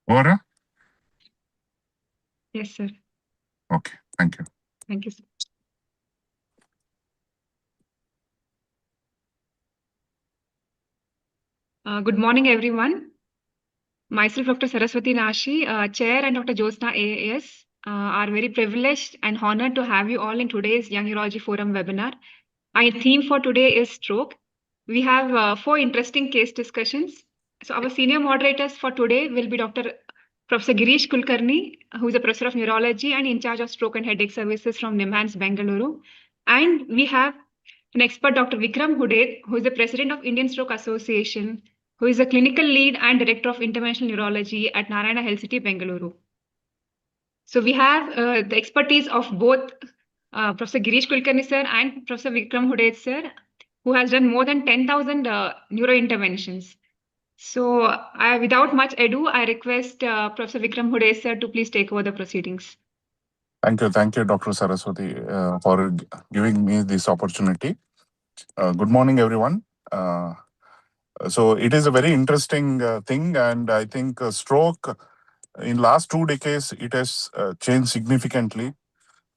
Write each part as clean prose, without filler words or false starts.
Ora? Yes, sir. Okay, thank you. Thank you, sir. Good morning, everyone. Myself, Dr. Saraswati Nashi, Chair, and Dr. Jyotsna AAS are very privileged and honored to have you all in today's Young Neurology Forum webinar. Our theme for today is stroke. We have 4 interesting case discussions. So our senior moderators for today will be Professor Girish Kulkarni, who is a professor of neurology and in charge of stroke and headache services from NIMHANS, Bengaluru. And we have an expert, Dr. Vikram Hude, who is the president of Indian Stroke Association, who is a clinical lead and director of interventional neurology at Narayana Health City, Bengaluru. So we have the expertise of both Professor Girish Kulkarni sir and Professor Vikram Hude sir, who has done more than 10,000 neuro interventions. So without much ado, I request Professor Vikram Hude sir to please take over the proceedings. Thank you, Dr. Saraswati, for giving me this opportunity. Good morning, everyone. So it is a very interesting thing, and I think stroke in last 2 decades, it has changed significantly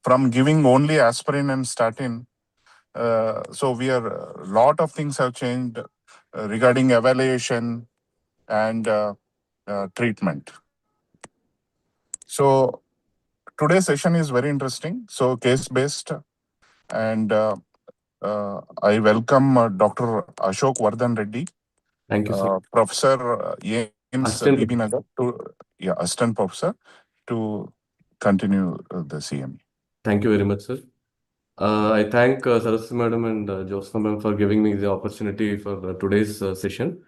from giving only aspirin and statin. So a lot of things have changed regarding evaluation and treatment. So today's session is very interesting. So case-based, and I welcome Dr. Ashok Vardhan Reddy. Thank you, sir. Professor AIMS BB Nagar, assistant professor, to continue the CME. Thank you very much, sir. I thank Saraswati Madam and Jyotsna Madam for giving me the opportunity for today's session.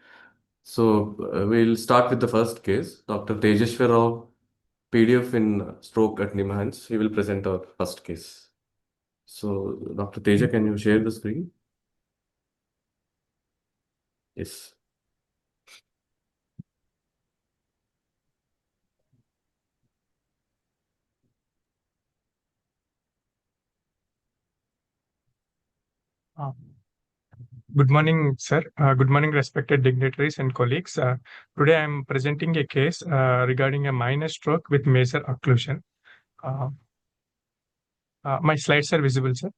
So we'll start with the first case, Dr. Tejashwar Rao, PDF in stroke at NIMHANS. He will present our first case. So Dr. Teja, can you share the screen? Yes. Good morning, sir. Good morning, respected dignitaries and colleagues. Today I am presenting a case regarding a minor stroke with major occlusion. My slides are visible, sir?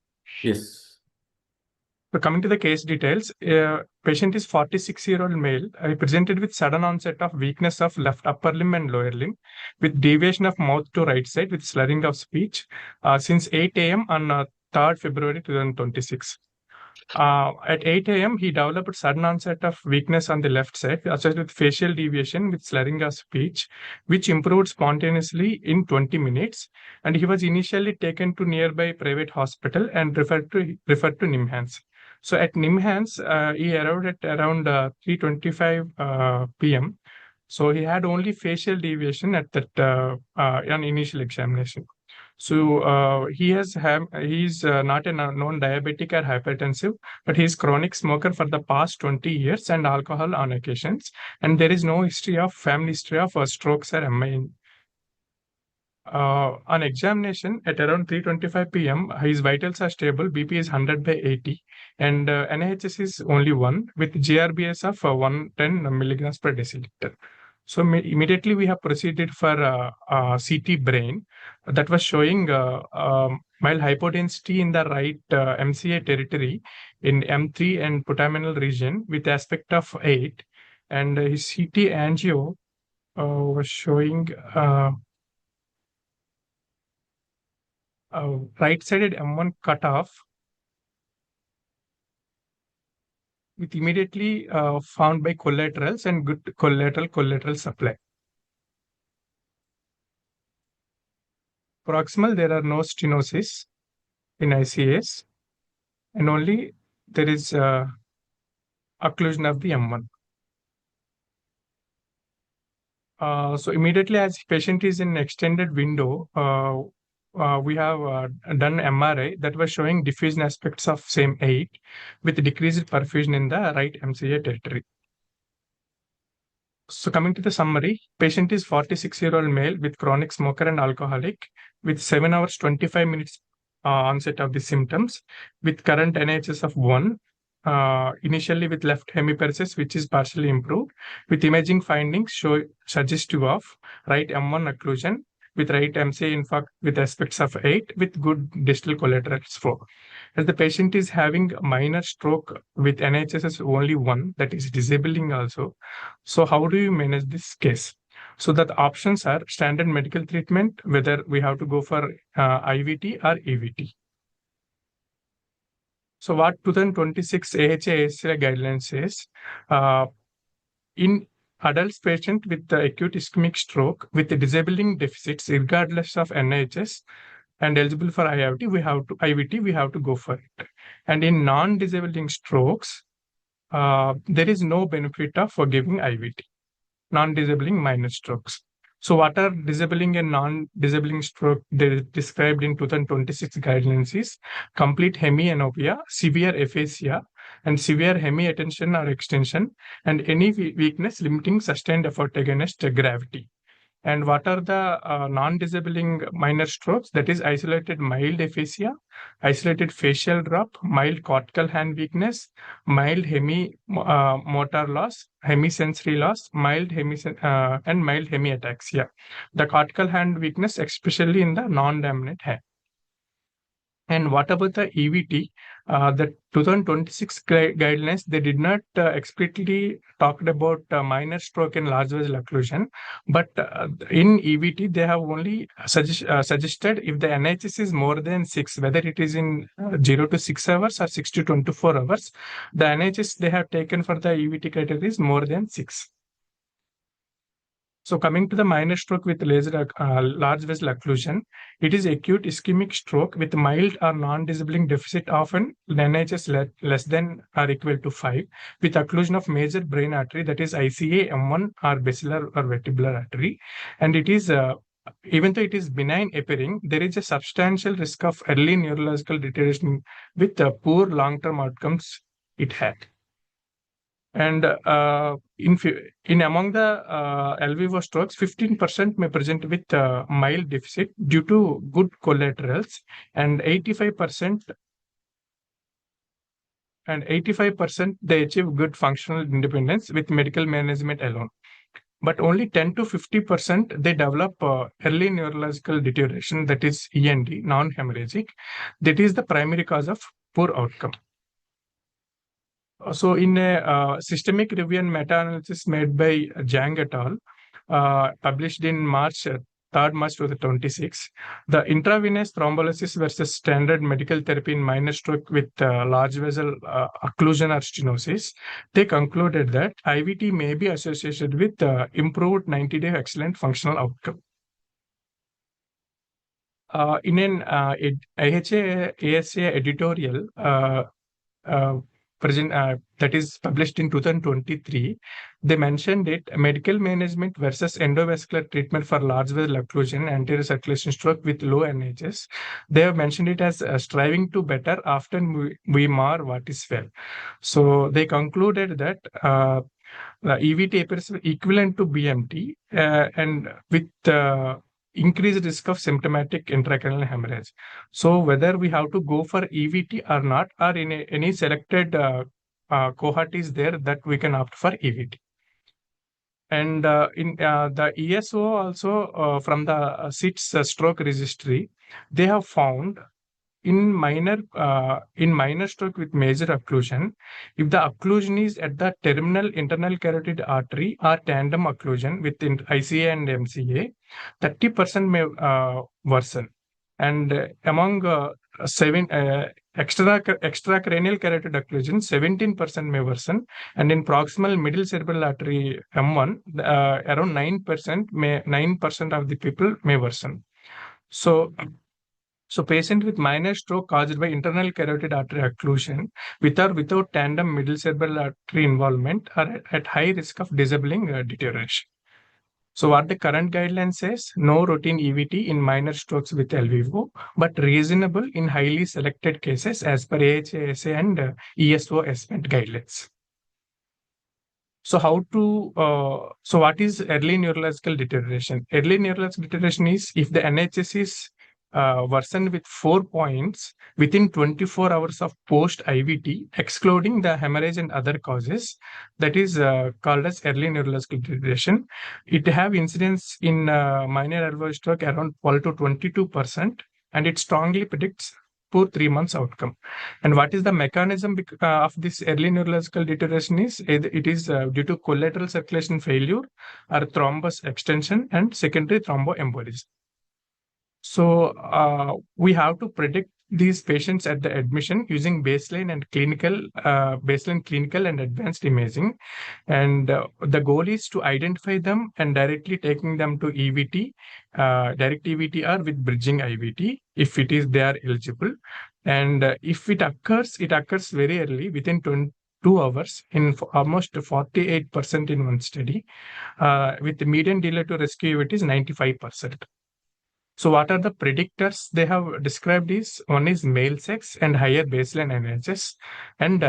Yes. So coming to the case details, patient is 46-year-old male. I presented with sudden onset of weakness of left upper limb and lower limb with deviation of mouth to right side with slurring of speech since 8 a.m. on 3rd February 2026. At 8 a.m., he developed sudden onset of weakness on the left side associated with facial deviation with slurring of speech, which improved spontaneously in 20 minutes. And he was initially taken to nearby private hospital and referred to NIMHANS. So at NIMHANS, he arrived at around 3:25 p.m. So he had only facial deviation at that on initial examination. So he's not a known diabetic or hypertensive, but he's chronic smoker for the past 20 years and alcohol on occasions. And there is no family history of strokes or MI. On examination at around 3:25 p.m., his vitals are stable, BP is 100/80, and NIHS is only 1 with GRBS of 110 milligrams per deciliter. So immediately we have proceeded for CT brain that was showing mild hypotensity in the right MCA territory in M3 and putamen region with aspect of 8, and his CT angio was showing right-sided M1 cutoff with immediately found by collaterals and good collateral supply. Proximal, there are no stenosis in ICAs, and only there is occlusion of the M1. So immediately as patient is in extended window, we have done MRI that was showing diffusion aspects of same 8 with decreased perfusion in the right MCA territory. So coming to the summary, patient is 46-year-old male with chronic smoker and alcoholic with 7 hours 25 minutes onset of the symptoms with current NIHS of 1 initially with left hemiparesis, which is partially improved, with imaging findings suggestive of right M1 occlusion, with right MCA infarct with aspects of 8, with good distal collaterals 4. As the patient is having minor stroke with NHSS only 1, that is disabling also. So how do you manage this case? So that the options are standard medical treatment, whether we have to go for IVT or EVT. So what 2026 AHA-ACLA guidelines says, in adults patient with the acute ischemic stroke with the disabling deficits, regardless of NHS and eligible for IVT, we have to go for it. And in non-disabling strokes, there is no benefit of giving IVT, non-disabling minor strokes. So what are disabling and non-disabling stroke described in 2026 guidelines is complete hemianopia, severe aphasia, and severe hemiattention or extension, and any weakness limiting sustained effort against gravity. And what are the non-disabling minor strokes? That is isolated mild aphasia, isolated facial drop, mild cortical hand weakness, mild motor loss, hemisensory loss, and mild hemiataxia. The cortical hand weakness, especially in the non-dominant hand. And what about the EVT? The 2026 guidelines, they did not explicitly talked about minor stroke and large vessel occlusion, but in EVT, they have only suggested if the NHS is more than 6, whether it is in 0 to 6 hours or 6 to 24 hours, the NHS they have taken for the EVT criteria is more than 6. So coming to the minor stroke with large vessel occlusion, it is acute ischemic stroke with mild or non-disabling deficit, often NHS less than or equal to 5, with occlusion of major brain artery, that is ICA, M1 or basilar or vestibular artery. And it is, even though it is benign appearing, there is a substantial risk of early neurological deterioration with poor long-term outcomes it had. And in among the LVO strokes, 15% may present with mild deficit due to good collaterals, and 85% they achieve good functional independence with medical management alone. But only 10 to 50% they develop early neurological deterioration, that is END, non-hemorrhagic. That is the primary cause of poor outcome. So in a systemic review and meta-analysis made by Zhang et al., published in March 3rd March 2026, the intravenous thrombolysis versus standard medical therapy in minor stroke with large vessel occlusion or stenosis, they concluded that IVT may be associated with improved 90-day excellent functional outcome. In an AHA-ASA editorial, that is published in 2023, they mentioned it, medical management versus endovascular treatment for large vessel occlusion, anterior circulation stroke with low NHS. They have mentioned it as striving to better, often we mar what is well. So they concluded that the EVT appears equivalent to BMT and with increased risk of symptomatic intracranial hemorrhage. So whether we have to go for EVT or not, or in any selected cohort is there that we can opt for EVT. And in the ESO also from the SITS stroke registry, they have found in minor stroke with major occlusion, if the occlusion is at the terminal internal carotid artery or tandem occlusion within ICA and MCA, 30% may worsen. And among extracranial carotid occlusion, 17% may worsen. And in proximal middle cerebral artery M1, around 9% of the people may worsen. So patient with minor stroke caused by internal carotid artery occlusion with or without tandem middle cerebral artery involvement are at high risk of disabling deterioration. So what the current guideline says, no routine EVT in minor strokes with LVO, but reasonable in highly selected cases as per AHA and ESO ESPENT guidelines. So what is early neurological deterioration? Early neurological deterioration is if the NHS is worsened with 4 points within 24 hours of post-IVT, excluding the hemorrhage and other causes. That is called as early neurological deterioration. It have incidence in minor alveolar stroke around 12 to 22%, and it strongly predicts poor 3 months outcome. And what is the mechanism of this early neurological deterioration is it is due to collateral circulation failure or thrombus extension and secondary thromboembolism. So we have to predict these patients at the admission using baseline clinical and advanced imaging. And the goal is to identify them and directly taking them to EVT, direct EVT or with bridging IVT if they are eligible. And if it occurs very early within 2 hours in almost 48% in one study, with the median delay to rescue EVT is 95%. So what are the predictors they have described is, one is male sex and higher baseline NHS, and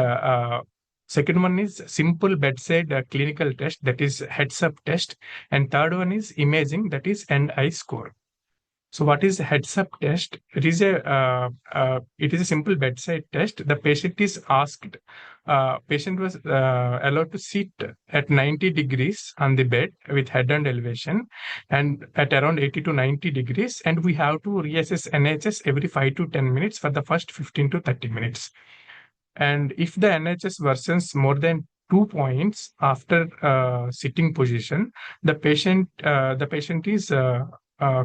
second one is simple bedside clinical test, that is heads-up test, and third one is imaging, that is end-eye score. So what is heads-up test? It is a simple bedside test. The patient is asked, patient was allowed to sit at 90 degrees on the bed with head and elevation, and at around 80 to 90 degrees, and we have to reassess NHS every 5 to 10 minutes for the first 15 to 30 minutes. And if the NHS worsens more than 2 points after sitting position, the patient is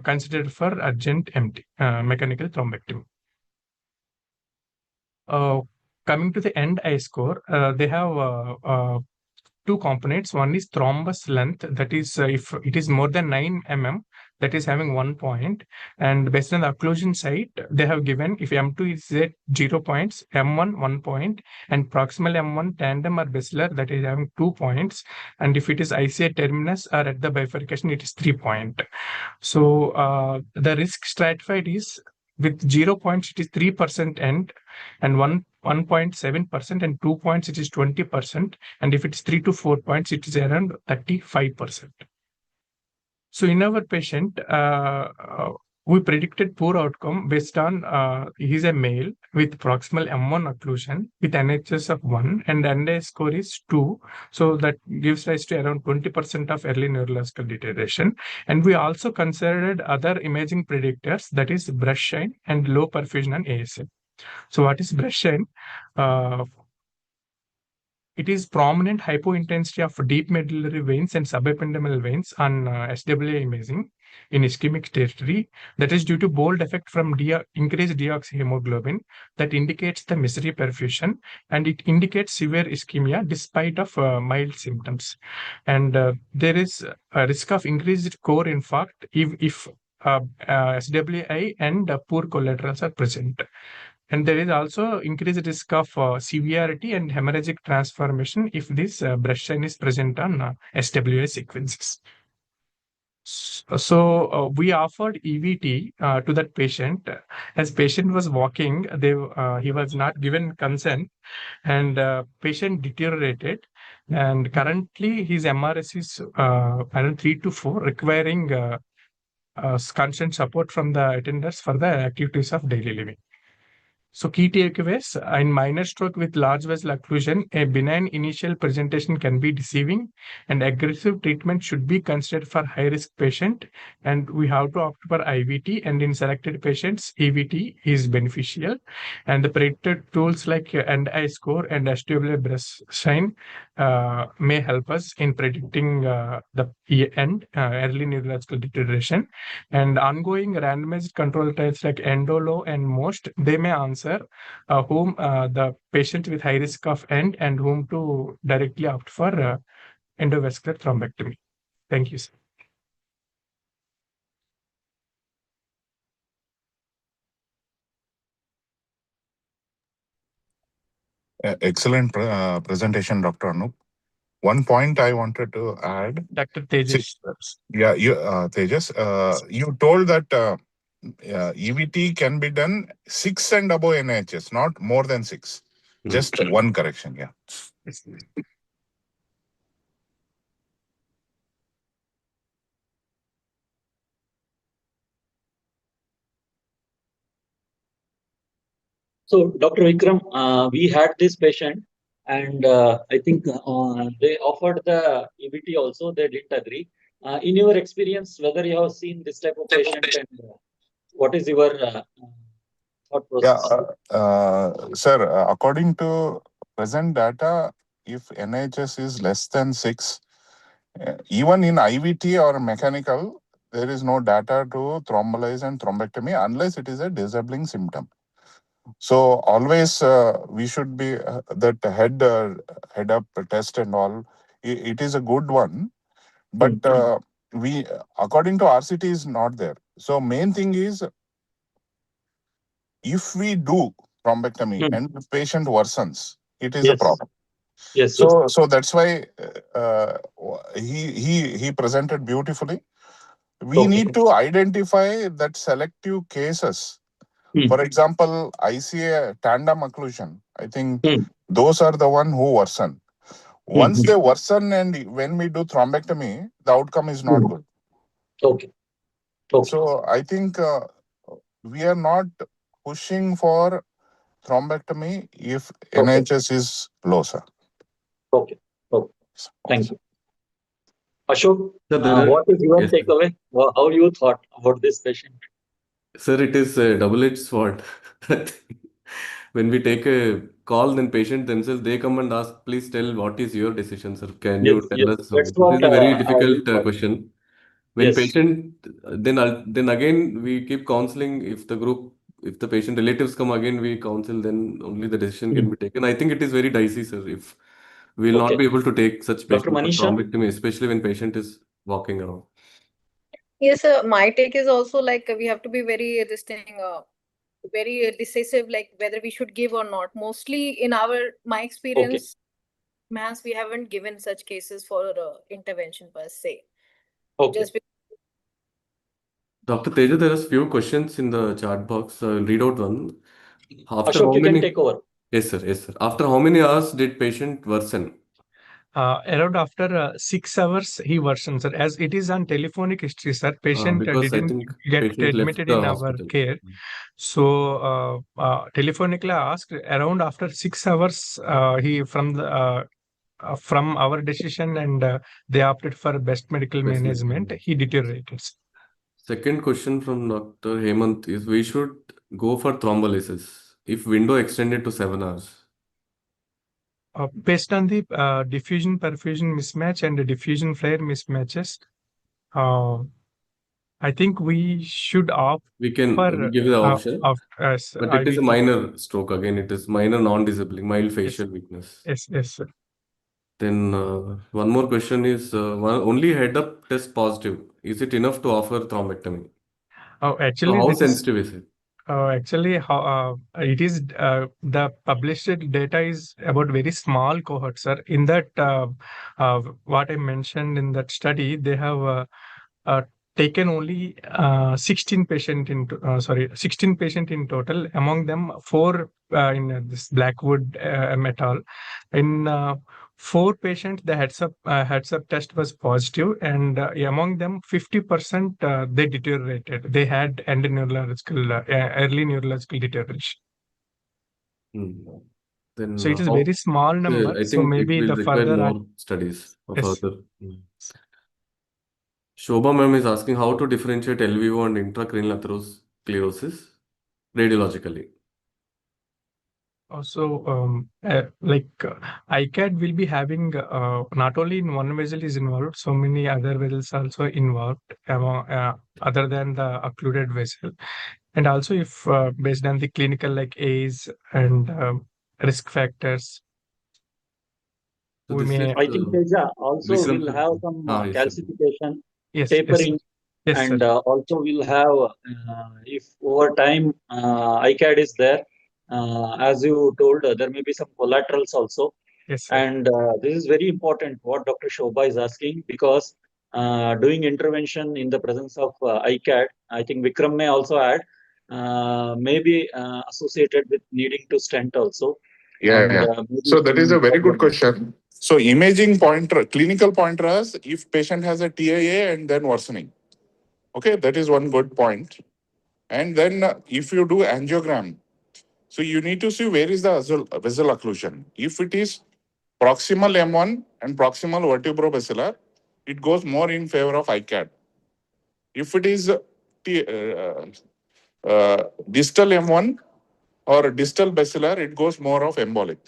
considered for urgent mechanical thrombectomy. Coming to the end-eye score, they have 2 components. One is thrombus length, that is if it is more than 9 mm, that is having 1 point. And based on the occlusion site, they have given if M2 is at 0 points, M1 1 point, and proximal M1 tandem or basilar, that is having 2 points. And if it is ICA terminus or at the bifurcation, it is 3 point. So the risk stratified is with 0 points, it is 3% end, and 1.7%, and 2 points, it is 20%. And if it's 3 to 4 points, it is around 35%. So in our patient, we predicted poor outcome based on he's a male with proximal M1 occlusion with NHS of 1 and NDA score is 2. So that gives rise to around 20% of early neurological deterioration. And we also considered other imaging predictors, that is brush shine and low perfusion and ASM. So what is brush shine? It is prominent hypointensity of deep medullary veins and subependymal veins on SWA imaging in ischemic territory. That is due to bold effect from increased deoxyhemoglobin that indicates the misery perfusion, and it indicates severe ischemia despite of mild symptoms. And there is a risk of increased core infarct if SWI and poor collaterals are present. And there is also increased risk of severity and hemorrhagic transformation if this brush shine is present on SWA sequences. So we offered EVT to that patient. As patient was walking, he was not given consent, and patient deteriorated. And currently, his MRS is around 3 to 4, requiring constant support from the attenders for the activities of daily living. So key takeaways: in minor stroke with large vessel occlusion, a benign initial presentation can be deceiving, and aggressive treatment should be considered for high-risk patient. And we have to opt for IVT, and in selected patients, EVT is beneficial. And the predicted tools like end-eye score and SWA brush shine may help us in predicting the early neurological deterioration. And ongoing randomized control trials like ENDOLO and MOST, they may answer whom the patient with high risk of end and whom to directly opt for endovascular thrombectomy. Thank you, sir. Excellent presentation, Dr. Anup. One point I wanted to add. Dr. Tejas. Yeah, Tejas, you told that EVT can be done 6 and above NHS, not more than 6. Just one correction, yeah. So, Dr. Vikram, we had this patient, and I think they offered the EBT also. They didn't agree. In your experience, whether you have seen this type of patient, and what is your thought Yeah, process? sir, according to present data, if NHS is less than 6, even in IVT or mechanical, there is no data to thrombolyze and thrombectomy unless it is a disabling symptom. So always we should be that head up test and all. It is a good one, but we according to RCT is not there. So main thing is if we do thrombectomy and the patient worsens, it is a problem. Yes. So that's why he presented beautifully. We need to identify that selective cases. For example, I see a tandem occlusion. I think those are the one who worsen. Once they worsen and when we do thrombectomy, the outcome is not good. Okay. So I think we are not pushing for thrombectomy if NHS is low, sir. Okay. Thank you. Ashok, Sir, there are- what is your Yes, sir. takeaway? How you thought about this patient? Sir, it is a double-edged sword. When we take a call, then patient themselves, they come and ask, please tell what is your decision, sir. Can you tell us? So That's this what is a very we difficult thought. question. When patient, then again we keep counseling. If the patient relatives come again, we counsel. Then only the decision can be taken. I think it is very dicey, sir. If we will not be able to take such Dr. patient for Manisha? thrombectomy, especially when patient is walking around. Yes, my take is also like we have to be very this thing, very decisive, like whether we should give or not. Mostly in my experience, mass we haven't given such cases for intervention per se. Just Dr. Teja, there are few questions in the chat box. I'll read out one. After Ashok, how you can many? take over. Yes, sir. Yes, sir. After how many hours did patient worsen? Around after 6 hours, he worsens, sir. As it is on telephonic history, sir. Patient Because I didn't think get patient left admitted the in our hospital. care. So telephonically asked around after 6 hours, he from our decision and they opted for best medical management. He deteriorated. Second question from Dr. Hemant is we should go for thrombolysis if window extended to 7 hours. Based on the diffusion perfusion mismatch and the diffusion flare mismatches, I think we should opt We can for give the option, but it is a minor stroke. Again, it is minor non-disabling, mild facial weakness. Yes, sir. Then one more question is only head-up test positive. Is it enough to offer thrombectomy? Actually, So how sensitive is it? Actually, it is the published data is about very small cohort, sir. In that, what I mentioned in that study, they have taken only 16 patient in 16 patient in total. Among them, 4 in this Blackwood et al. In 4 patients, the heads up test was positive, and among them, 50% they deteriorated. They had early neurological deterioration. Then So it is a very small number. I So think maybe it will the require further more studies. Yes. Further. Shobha ma'am is asking how to differentiate LVO and intracranial atherosclerosis radiologically. Also, ICAD will be having not only in one vessel is involved, so many other vessels also involved other than the occluded vessel. And also if based on the clinical like age and risk factors, So we may... I think Teja also will have some calcification, tapering, and also will have, if over time ICAD is there, as you told, there may be some collaterals also. Yes, sir. And this is very important what Dr. Shobha is asking, because doing intervention in the presence of ICAD, I think Vikram may also add, may be associated with needing to stent also. Yeah. So that is a very good question. So imaging pointer, clinical pointers, if patient has a TIA and then worsening. Okay, that is one good point. And then if you do angiogram, So you need to see where is the vessel occlusion. If it is proximal M1 and proximal vertebrobasilar, it goes more in favor of ICAD. If it is distal M1 or distal basilar, it goes more of embolic.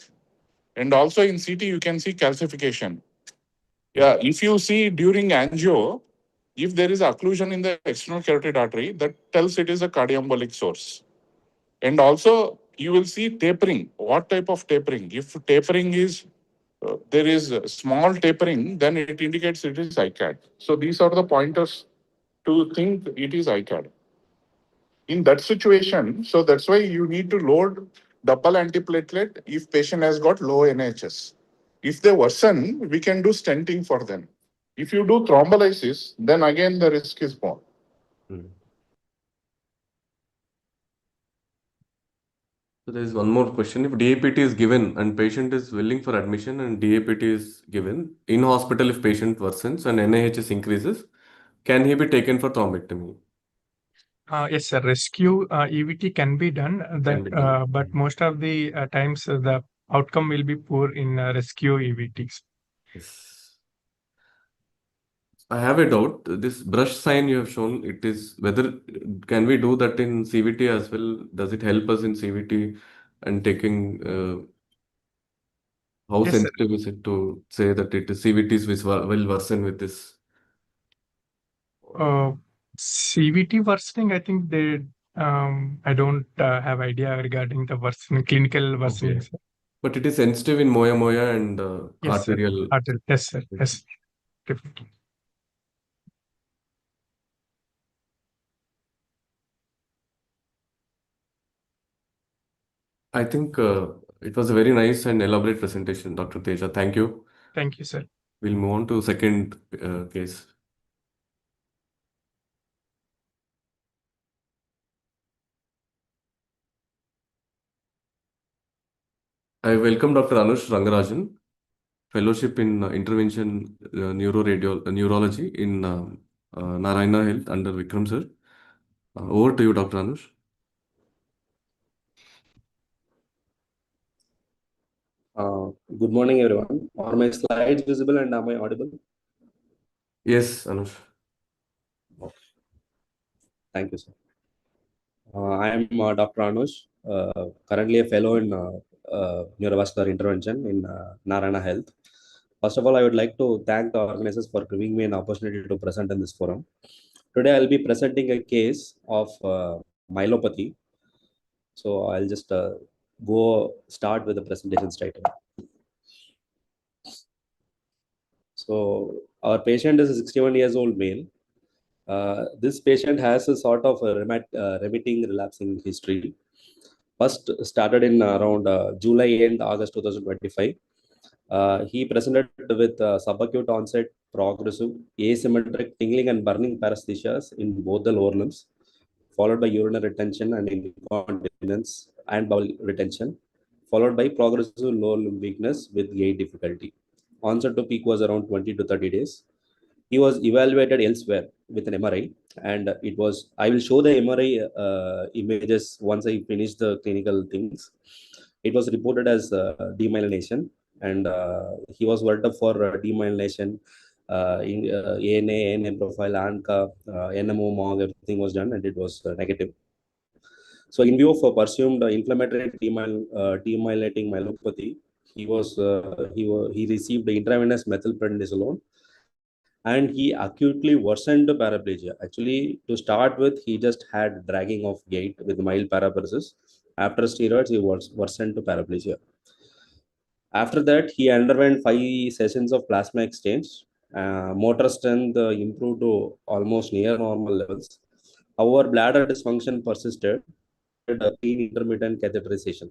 And also in CT, you can see calcification. Yeah, if you see during angio, if there is occlusion in the external carotid artery, that tells it is a cardioembolic source. And also, you will see tapering. What type of tapering? If tapering is, there is small tapering, then it indicates it is ICAD. So these are the pointers to think it is ICAD. In that situation, so that's why you need to load double antiplatelet if patient has got low NHS. If they worsen, we can do stenting for them. If you do thrombolysis, then again the risk is more. So there is one more question. If DAPT is given and patient is willing for admission and DAPT is given, in hospital if patient worsens and NIHS increases, can he be taken for thrombectomy? Yes, sir. Rescue EVT can be done, but most of the times the outcome will be poor in rescue EVTs. Yes. I have a doubt. This brush sign you have shown, it is whether can we do that in CVT as well? Does it help us in CVT and taking how Yes, sir. sensitive is it to say that it is CVTs which will worsen with this? CVT worsening, I think they. I don't have idea regarding the worsening, clinical worsening. Okay. Sir. But it is sensitive in moya and Yes, arterial. sir. Yes, sir. Yes, definitely. I think it was a very nice and elaborate presentation, Dr. Teja. Thank you. Thank you, sir. We'll move on to second case. I welcome Dr. Anush Rangarajan, Fellowship in Intervention Neurology in Narayana Health under Vikram sir. Over to you, Dr. Anush. Good morning, everyone. Are my slides visible and am I audible? Yes, Anush. Okay. Thank you, sir. I am Dr. Anush, currently a fellow in neurovascular intervention in Narayana Health. First of all, I would like to thank the organizers for giving me an opportunity to present in this forum. Today, I'll be presenting a case of myelopathy. So I'll just go start with the presentation straight away. So our patient is a 61 years old male. This patient has a sort of a remitting relapsing history. First started in around July and August 2025. He presented with subacute onset, progressive, asymmetric tingling and burning paresthesias in both the lower limbs, followed by urinary retention and incontinence and bowel retention, followed by progressive lower limb weakness with gait difficulty. Onset to peak was around 20 to 30 days. He was evaluated elsewhere with an MRI, and it was. I will show the MRI images once I finish the clinical things. It was reported as demyelination, and he was worked up for demyelination. In ANA, ANA profile, ANCA, NMO, MOG, everything was done, and it was negative. So, in view of presumed inflammatory demyelinating myelopathy, he received intravenous methylprednisolone, and he acutely worsened paraplegia. Actually, to start with, he just had dragging of gait with mild paraparesis. After steroids, he worsened to paraplegia. After that, he underwent 5 sessions of plasma exchange. Motor strength improved to almost near normal levels. However, bladder dysfunction persisted, intermittent catheterization.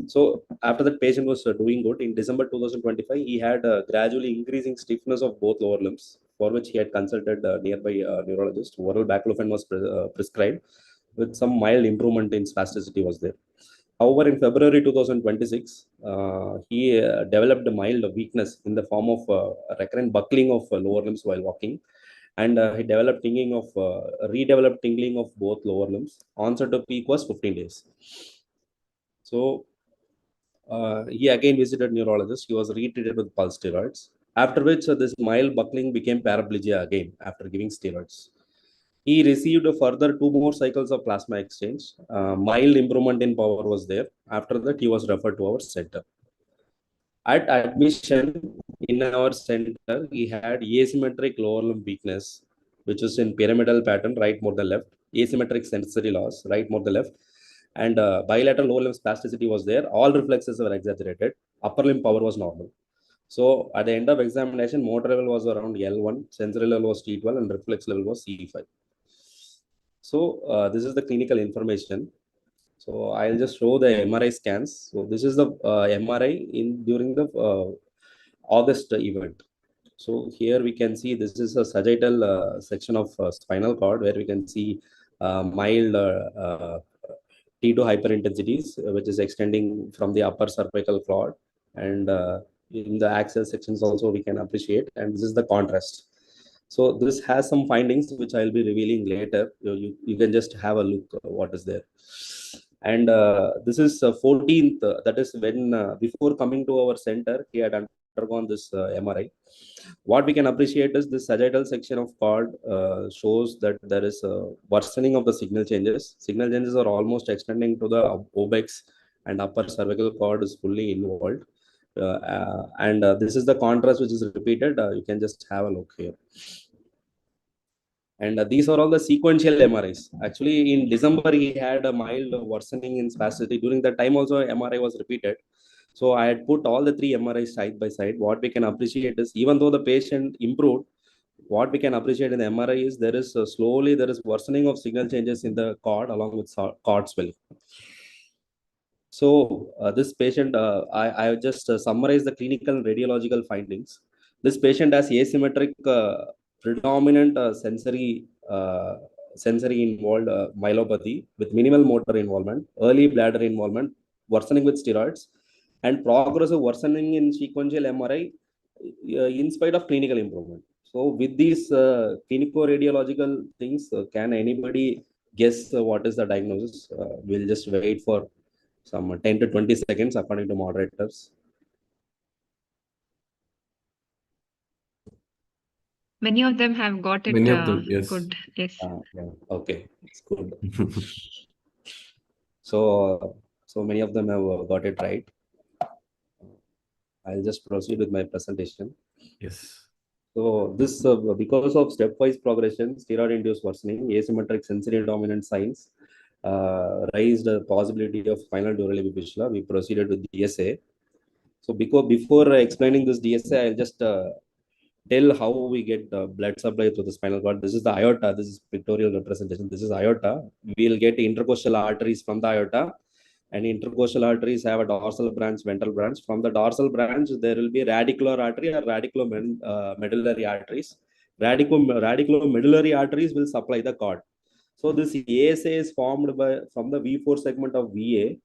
So after that, patient was doing good. In December 2025, he had gradually increasing stiffness of both lower limbs, for which he had consulted nearby neurologist. Oral baclofen was prescribed, with some mild improvement in spasticity was there. However, in February 2026, he developed a mild weakness in the form of recurrent buckling of lower limbs while walking, and he developed redeveloped tingling of both lower limbs. Onset of peak was 15 days. So he again visited neurologist. He was retreated with pulse steroids. After which this mild buckling became paraplegia again after giving steroids. He received a further 2 more cycles of plasma exchange. Mild improvement in power was there. After that, he was referred to our center. At admission in our center, he had asymmetric lower limb weakness, which is in pyramidal pattern, right more than left. Asymmetric sensory loss, right more than left. And bilateral lower limb spasticity was there. All reflexes were exaggerated. Upper limb power was normal. So at the end of examination, motor level was around L1, sensory level was T12, and reflex level was C5. So this is the clinical information. So I'll just show the MRI scans. So this is the MRI during the August event. So here we can see this is a sagittal section of spinal cord where we can see mild T2 hyperintensities, which is extending from the upper cervical cord, and in the axial sections also we can appreciate. And this is the contrast. So this has some findings which I'll be revealing later. You can just have a look what is there. And this is 14th, that is when before coming to our center, he had undergone this MRI. What we can appreciate is this sagittal section of cord shows that there is a worsening of the signal changes. Signal changes are almost extending to the obex, and upper cervical cord is fully involved. And this is the contrast which is repeated. You can just have a look here. And these are all the sequential MRIs. Actually, in December, he had a mild worsening in spasticity. During that time also, MRI was repeated. So I had put all the 3 MRIs side by side. What we can appreciate is, even though the patient improved, what we can appreciate in the MRI is there is slowly there is worsening of signal changes in the cord along with cord swelling. So this patient, I just summarize the clinical and radiological findings. This patient has asymmetric predominant sensory involved myelopathy with minimal motor involvement, early bladder involvement, worsening with steroids, and progressive worsening in sequential MRI in spite of clinical improvement. So with these clinico-radiological things, can anybody guess what is the diagnosis? We'll just wait for some 10 to 20 seconds according to moderators. Many of them have got it. Many of them, yes. Good. Yes. Yeah. Okay, it's good. So many of them have got it right. I'll just proceed with my presentation. Yes. So this because of stepwise progression, steroid-induced worsening, asymmetric sensory dominant signs raised the possibility of spinal dural fistula. We proceeded with DSA. So before explaining this DSA, I'll just tell how we get blood supply through the spinal cord. This is the aorta. This is pictorial representation. This is aorta. We'll get intercostal arteries from the aorta, and intercostal arteries have a dorsal branch, ventral branch. From the dorsal branch, there will be radicular artery or radiculomedullary arteries. Radiculomedullary arteries will supply the cord. So this ASA is formed from the V4 segment of VA.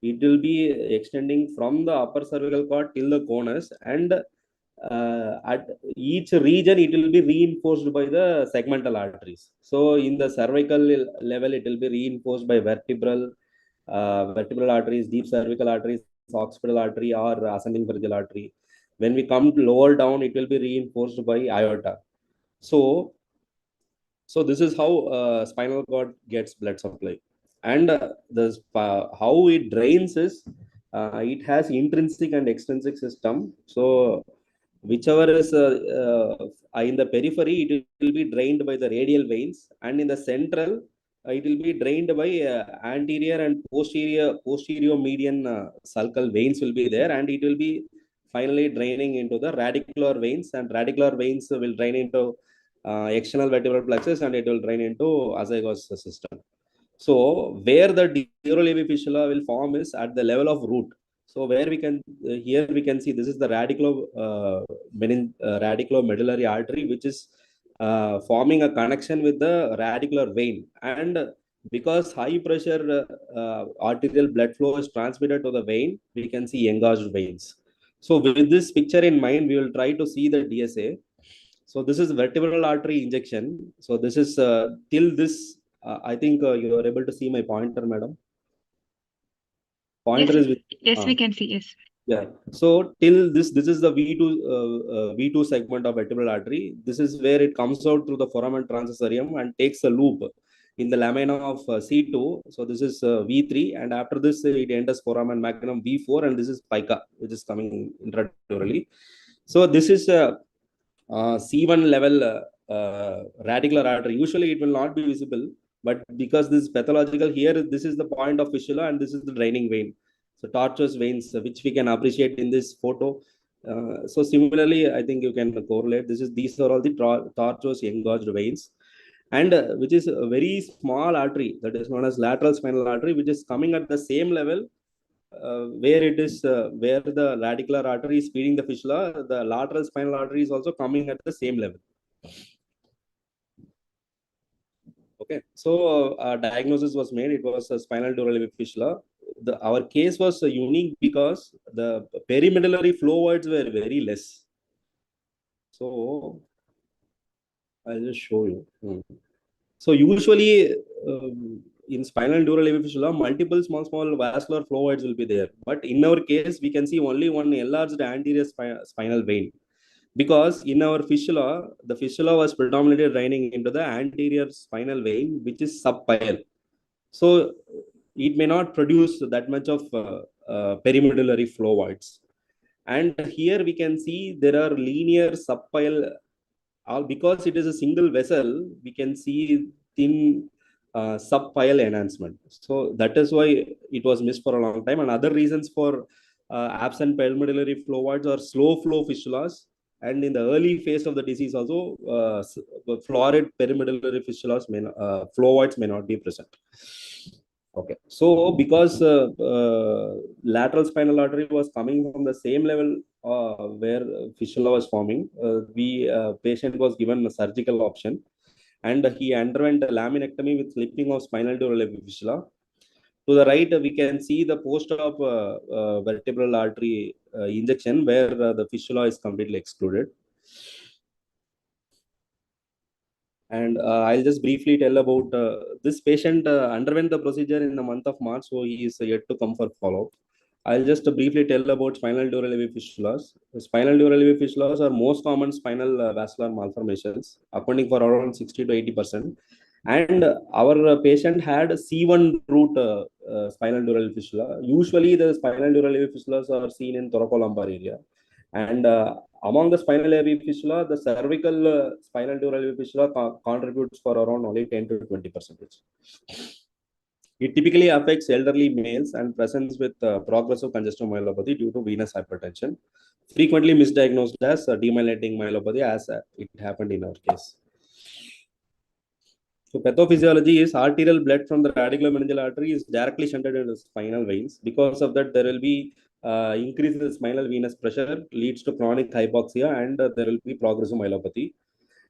It will be extending from the upper cervical cord till the conus, and at each region it will be reinforced by the segmental arteries. So in the cervical level, it will be reinforced by vertebral arteries, deep cervical arteries, occipital artery, or ascending pharyngeal artery. When we come lower down, it will be reinforced by aorta. So this is how spinal cord gets blood supply. And how it drains is it has intrinsic and extrinsic system. So whichever is in the periphery, it will be drained by the radial veins, and in the central, it will be drained by anterior and posterior median sulcal veins will be there, and it will be finally draining into the radicular veins, and radicular veins will drain into external vertebral plexus, and it will drain into azygos system. So where the dural fistula will form is at the level of root. So where we can here we can see this is the radiculomedullary artery, which is forming a connection with the radicular vein, and because high pressure arterial blood flow is transmitted to the vein, we can see engorged veins. So with this picture in mind, we will try to see the DSA. So this is vertebral artery injection. So this is till this. I think you are able to see my pointer, madam. pointer Yes, is with, yes, we can see. Yes. yeah. So till this is the V2 segment of vertebral artery. This is where it comes out through the foramen transversarium and takes a loop in the lamina of C2. So this is V3, and after this it enters foramen magnum V4, and this is pica, which is coming intradurally. So this is C1 level radicular artery. Usually it will not be visible, but because this is pathological here, this is the point of fistula and this is the draining vein. So tortuous veins, which we can appreciate in this photo. So similarly, I think you can correlate. These are all the tortuous engorged veins, and which is a very small artery that is known as lateral spinal artery, which is coming at the same level where it is where the radicular artery is feeding the fistula. The lateral spinal artery is also coming at the same level. Okay, so diagnosis was made. It was a spinal dural fistula. Our case was unique because the perimedullary flow voids were very less. So I'll just show you. So usually in spinal dural fistula, multiple small vascular flow voids will be there. But in our case, we can see only one enlarged anterior spinal vein. Because in our fistula, the fistula was predominantly draining into the anterior spinal vein, which is subpial. So it may not produce that much of perimedullary flow voids. And here we can see there are linear subpial. Because it is a single vessel, we can see thin subpial enhancement. So that is why it was missed for a long time. And other reasons for absent perimedullary flow voids are slow flow fistulas. And in the early phase of the disease also, florid perimedullary fistulas flow voids may not be present. Okay, so because lateral spinal artery was coming from the same level where fistula was forming, patient was given a surgical option, and he underwent a laminectomy with slipping of spinal dural fistula. To the right, we can see the post-op vertebral artery injection where the fistula is completely excluded. And I'll just briefly tell about this patient underwent the procedure in the month of March, so he is yet to come for follow-up. I'll just briefly tell about spinal dural fistulas. Spinal dural fistulas are most common spinal vascular malformations, accounting for around 60 to 80%. And our patient had C1 root spinal dural fistula. Usually, the spinal dural fistulas are seen in thoracolumbar area. And among the spinal AV fistula, the cervical spinal dural fistula contributes for around only 10 to 20%. It typically affects elderly males and presents with progressive congestive myelopathy due to venous hypertension, frequently misdiagnosed as demyelinating myelopathy, as it happened in our case. So pathophysiology is arterial blood from the radiculomeningeal artery is directly shunted into the spinal veins. Because of that, there will be increase in the spinal venous pressure, leads to chronic hypoxia, and there will be progressive myelopathy.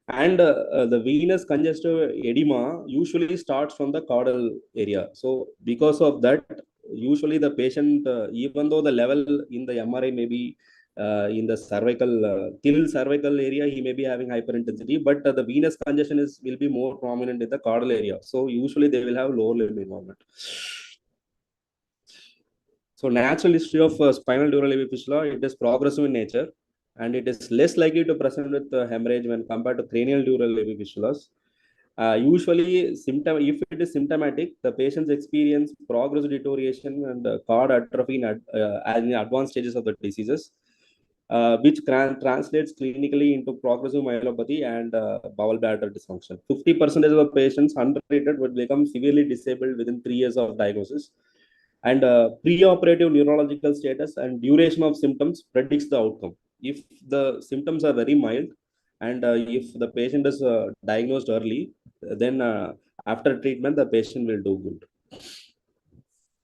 And the venous congestive edema usually starts from the caudal area. So because of that, usually the patient, even though the level in the MRI may be in the cervical, till cervical area, he may be having hyperintensity, but the venous congestion will be more prominent in the caudal area. So usually they will have lower limb involvement. So natural history of spinal dural fistula, it is progressive in nature, and it is less likely to present with hemorrhage when compared to cranial dural fistulas. Usually, if it is symptomatic, the patients experience progressive deterioration and cord atrophy in advanced stages of the diseases, which translates clinically into progressive myelopathy and bowel bladder dysfunction. 50% of the patients untreated would become severely disabled within 3 years of diagnosis. And preoperative neurological status and duration of symptoms predicts the outcome. If the symptoms are very mild, and if the patient is diagnosed early, then after treatment, the patient will do good.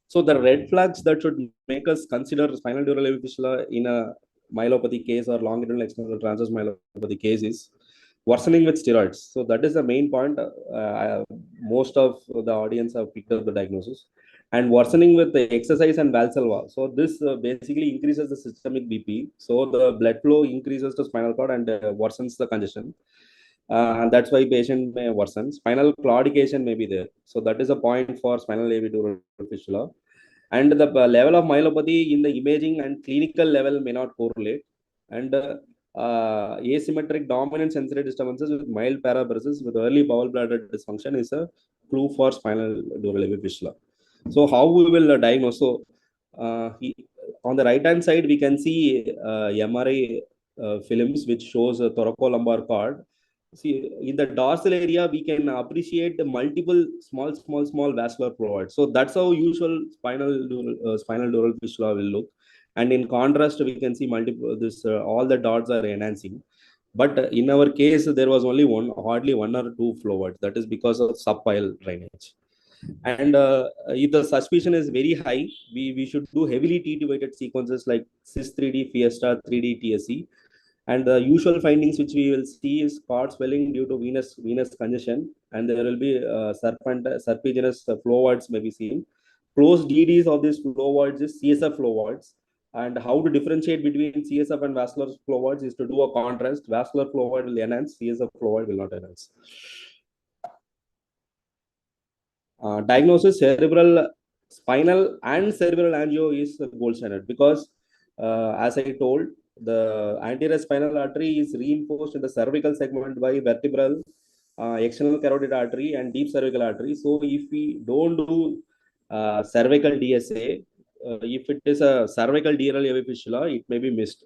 So the red flags that should make us consider spinal dural fistula in a myelopathy case or longitudinal external transverse myelopathy case is worsening with steroids. So that is the main point. Most of the audience have picked up the diagnosis. And worsening with the exercise and Valsalva. So this basically increases the systemic BP. So the blood flow increases to spinal cord and worsens the congestion. And that's why patient may worsen. Spinal claudication may be there. So that is a point for spinal AV dural fistula. And the level of myelopathy in the imaging and clinical level may not correlate. And asymmetric dominant sensory disturbances with mild paraparesis with early bowel bladder dysfunction is a clue for spinal dural fistula. So how we will diagnose? So on the right hand side we can see MRI films which shows a thoracolumbar cord. See, in the dorsal area we can appreciate the multiple small vascular chloroids. So that's how usual spinal dural fistula will look. And in contrast we can see multiple all the dots are enhancing. But in our case there was only hardly one or two flow. That is because of subpile drainage. And if the suspicion is very high, we should do heavily TT weighted sequences like CIS3D, Fiesta, 3D, TSE. And the usual findings which we will see is cord swelling due to venous congestion, and there will be serpiginous flow may be seen. Close DDs of these flow is CSF flow. And how to differentiate between CSF and vascular flow is to do a contrast. Vascular flow will enhance, CSF flow will not enhance. Diagnosis cerebral, spinal and cerebral angio is the gold standard because as I told, the anterior spinal artery is reinforced in the cervical segment by vertebral, external carotid artery and deep cervical artery. So if we don't do cervical DSA, if it is a cervical dural AV fistula, it may be missed.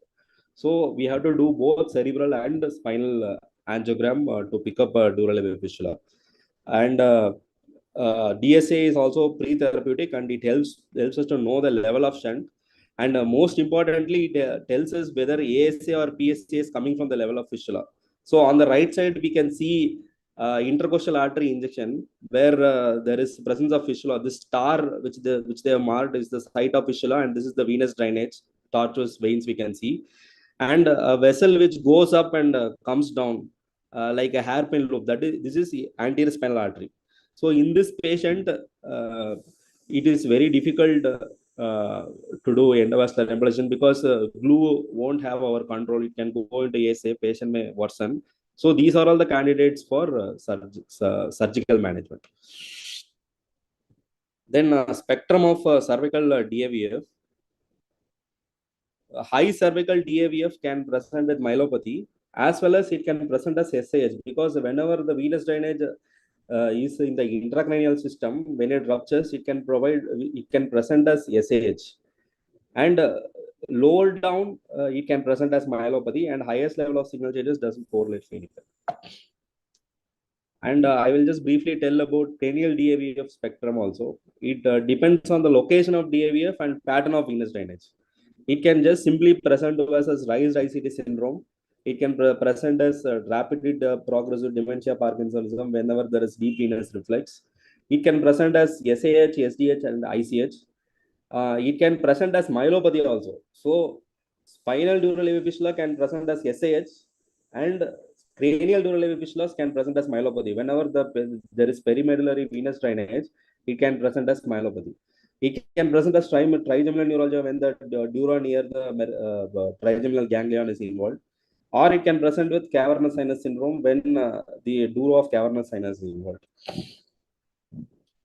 So we have to do both cerebral and spinal angiogram to pick up a dural AV fistula. And DSA is also pre-therapeutic, and it helps us to know the level of shunt. And most importantly, it tells us whether ASA or PSA is coming from the level of fistula. So on the right side, we can see intercostal artery injection where there is presence of fistula. This star which they have marked is the site of fistula, and this is the venous drainage, tortuous veins we can see, and a vessel which goes up and comes down like a hairpin loop. This is the anterior spinal artery. So in this patient, it is very difficult to do endovascular embolization because glue won't have our control. It can go into ASA, patient may worsen. So these are all the candidates for surgical management. Then spectrum of cervical DAVF. High cervical DAVF can present with myelopathy, as well as it can present as SAH, because whenever the venous drainage is in the intracranial system, when it ruptures, it can present as SAH. And lower down, it can present as myelopathy, and highest level of signal changes doesn't correlate clinically. And I will just briefly tell about cranial DAVF spectrum also. It depends on the location of DAVF and pattern of venous drainage. It can just simply present to us as raised ICT syndrome. It can present as rapid progressive dementia Parkinsonism whenever there is deep venous reflex. It can present as SAH, SDH, and ICH. It can present as myelopathy also. So spinal dural AV fistula can present as SAH, and cranial dural AV fistulas can present as myelopathy. Whenever there is perimedullary venous drainage, it can present as myelopathy. It can present as trigeminal neuralgia when the dura near the trigeminal ganglion is involved, or it can present with cavernous sinus syndrome when the dura of cavernous sinus is involved.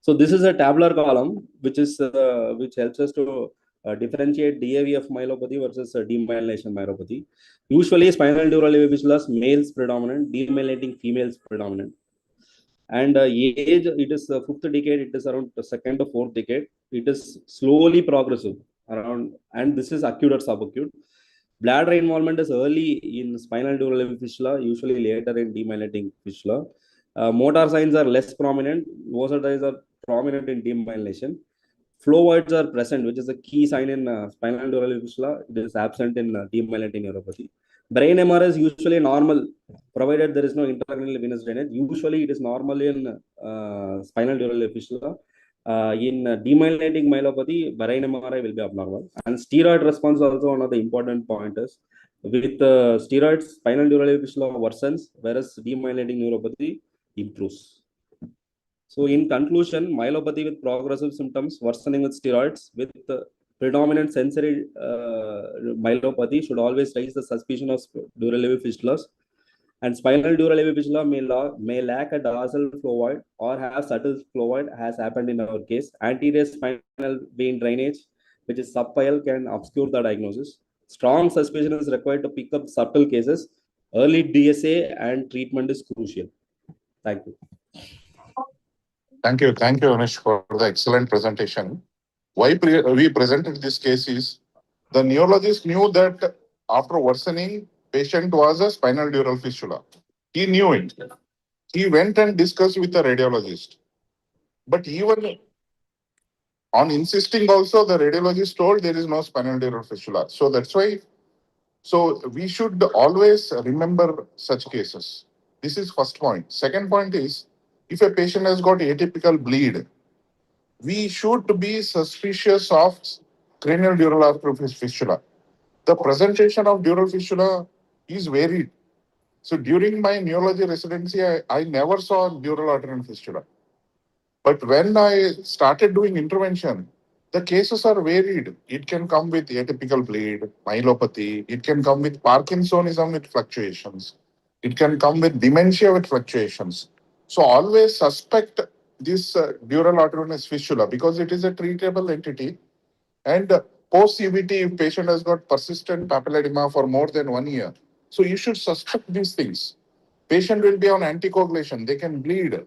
So this is a tabular column which helps us to differentiate DAVF myelopathy versus demyelination myelopathy. Usually spinal dural AV fistulas, males predominant, demyelinating females predominant. And age, it is fifth decade, it is around the second to fourth decade. It is slowly progressive around, and this is acute or subacute. Bladder involvement is early in spinal dural AV fistula, usually later in demyelinating fistula. Motor signs are less prominent. Motor signs are prominent in demyelination. Flowoids are present, which is a key sign in spinal dural AV fistula. It is absent in demyelinating neuropathy. Brain MR is usually normal, provided there is no intracranial venous drainage. Usually it is normal in spinal dural AV fistula. In demyelinating myelopathy, brain MRI will be abnormal. And steroid response is also one of the important pointers. With steroids, spinal dural AV fistula worsens, whereas demyelinating neuropathy improves. So in conclusion, myelopathy with progressive symptoms worsening with steroids with predominant sensory myelopathy should always raise the suspicion of dural AV fistulas. And spinal dural AV fistula may lack a dorsal flowoid or have subtle flowoid, as happened in our case. Anterior spinal vein drainage, which is subpial, can obscure the diagnosis. Strong suspicion is required to pick up subtle cases. Early DSA and treatment is crucial. Thank you. Thank you, Anish, for the excellent presentation. Why we presented this case is the neurologist knew that after worsening, patient was a spinal dural fistula. He knew it. He went and discussed with the radiologist. But even on insisting also, the radiologist told there is no spinal dural fistula. So that's why, so we should always remember such cases. This is first point. Second point is, if a patient has got atypical bleed, we should be suspicious of cranial dural artery fistula. The presentation of dural fistula is varied. So during my neurology residency, I never saw dural arterial fistula. But when I started doing intervention, the cases are varied. It can come with atypical bleed, myelopathy. It can come with Parkinsonism with fluctuations. It can come with dementia with fluctuations. So always suspect this dural arteriovenous fistula because it is a treatable entity. And post CBT, if patient has got persistent papilledema for more than 1 year, so you should suspect these things. Patient will be on anticoagulation. They can bleed.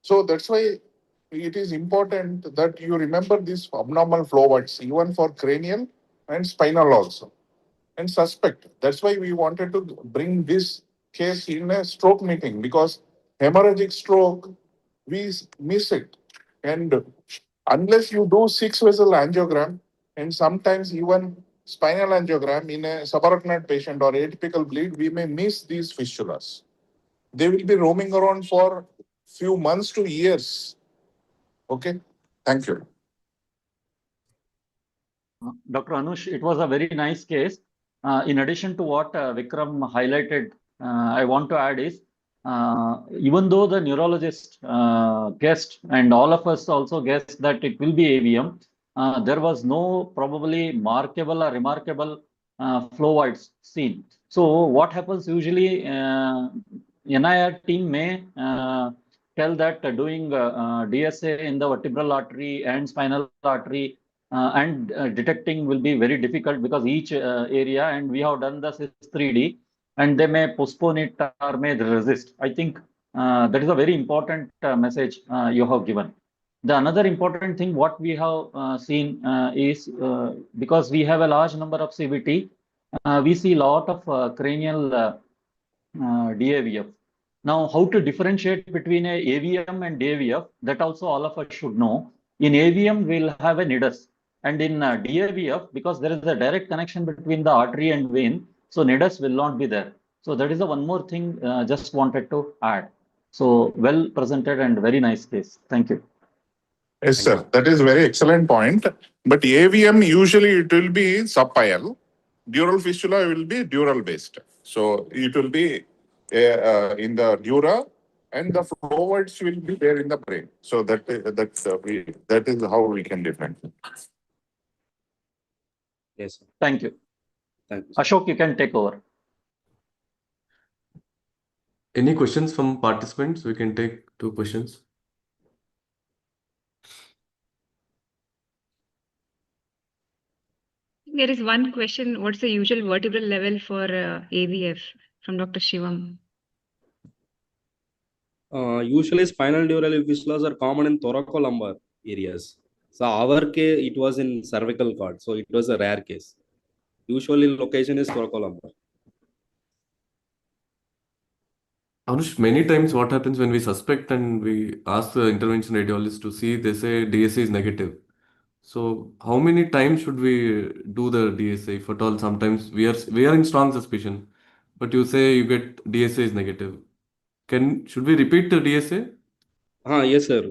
So that's why it is important that you remember these abnormal flowoids, even for cranial and spinal also, and suspect. That's why we wanted to bring this case in a stroke meeting, because hemorrhagic stroke, we miss it. And unless you do 6-vessel angiogram, and sometimes even spinal angiogram in a subarachnoid patient or atypical bleed, we may miss these fistulas. They will be roaming around for few months to years. Okay, thank you. Dr. Anush, it was a very nice case. In addition to what Vikram highlighted, I want to add is, even though the neurologist guessed, and all of us also guessed that it will be AVM, there was no probably markable or remarkable flowoids seen. So what happens usually, NIR team may tell that doing DSA in the vertebral artery and spinal artery and detecting will be very difficult because each area, and we have done the 3D, and they may postpone it or may resist. I think that is a very important message you have given. The another important thing what we have seen is because we have a large number of CVT, we see a lot of cranial DAVF. Now, how to differentiate between a AVM and DAVF, that also all of us should know. In AVM, we'll have a nidus. And in DAVF, because there is a direct connection between the artery and vein, so nidus will not be there. So that is the one more thing just wanted to add. So well presented and very nice case. Thank you. Yes, sir. That is very excellent point. But AVM, usually it will be subpial. Dural fistula will be dural based. So it will be in the dura, and the flowoids will be there in the brain. So that is how we can define. Yes, sir. Thank you. Thank you, sir. Ashok, you can take over. Any questions from participants? We can take 2 questions. There is one question. What's the usual vertebral level for AVF from Dr. Shivam? Usually spinal dural fistulas are common in thoracolumbar areas. So our case, it was in cervical cord. So it was a rare case. Usually location is thoracolumbar. Anush, many times what happens when we suspect and we ask the intervention radiologist to see, they say DSA is negative. So how many times should we do the DSA? If at all, sometimes we are in strong suspicion, but you say you get DSA is negative. Should we repeat the DSA? Yes, sir.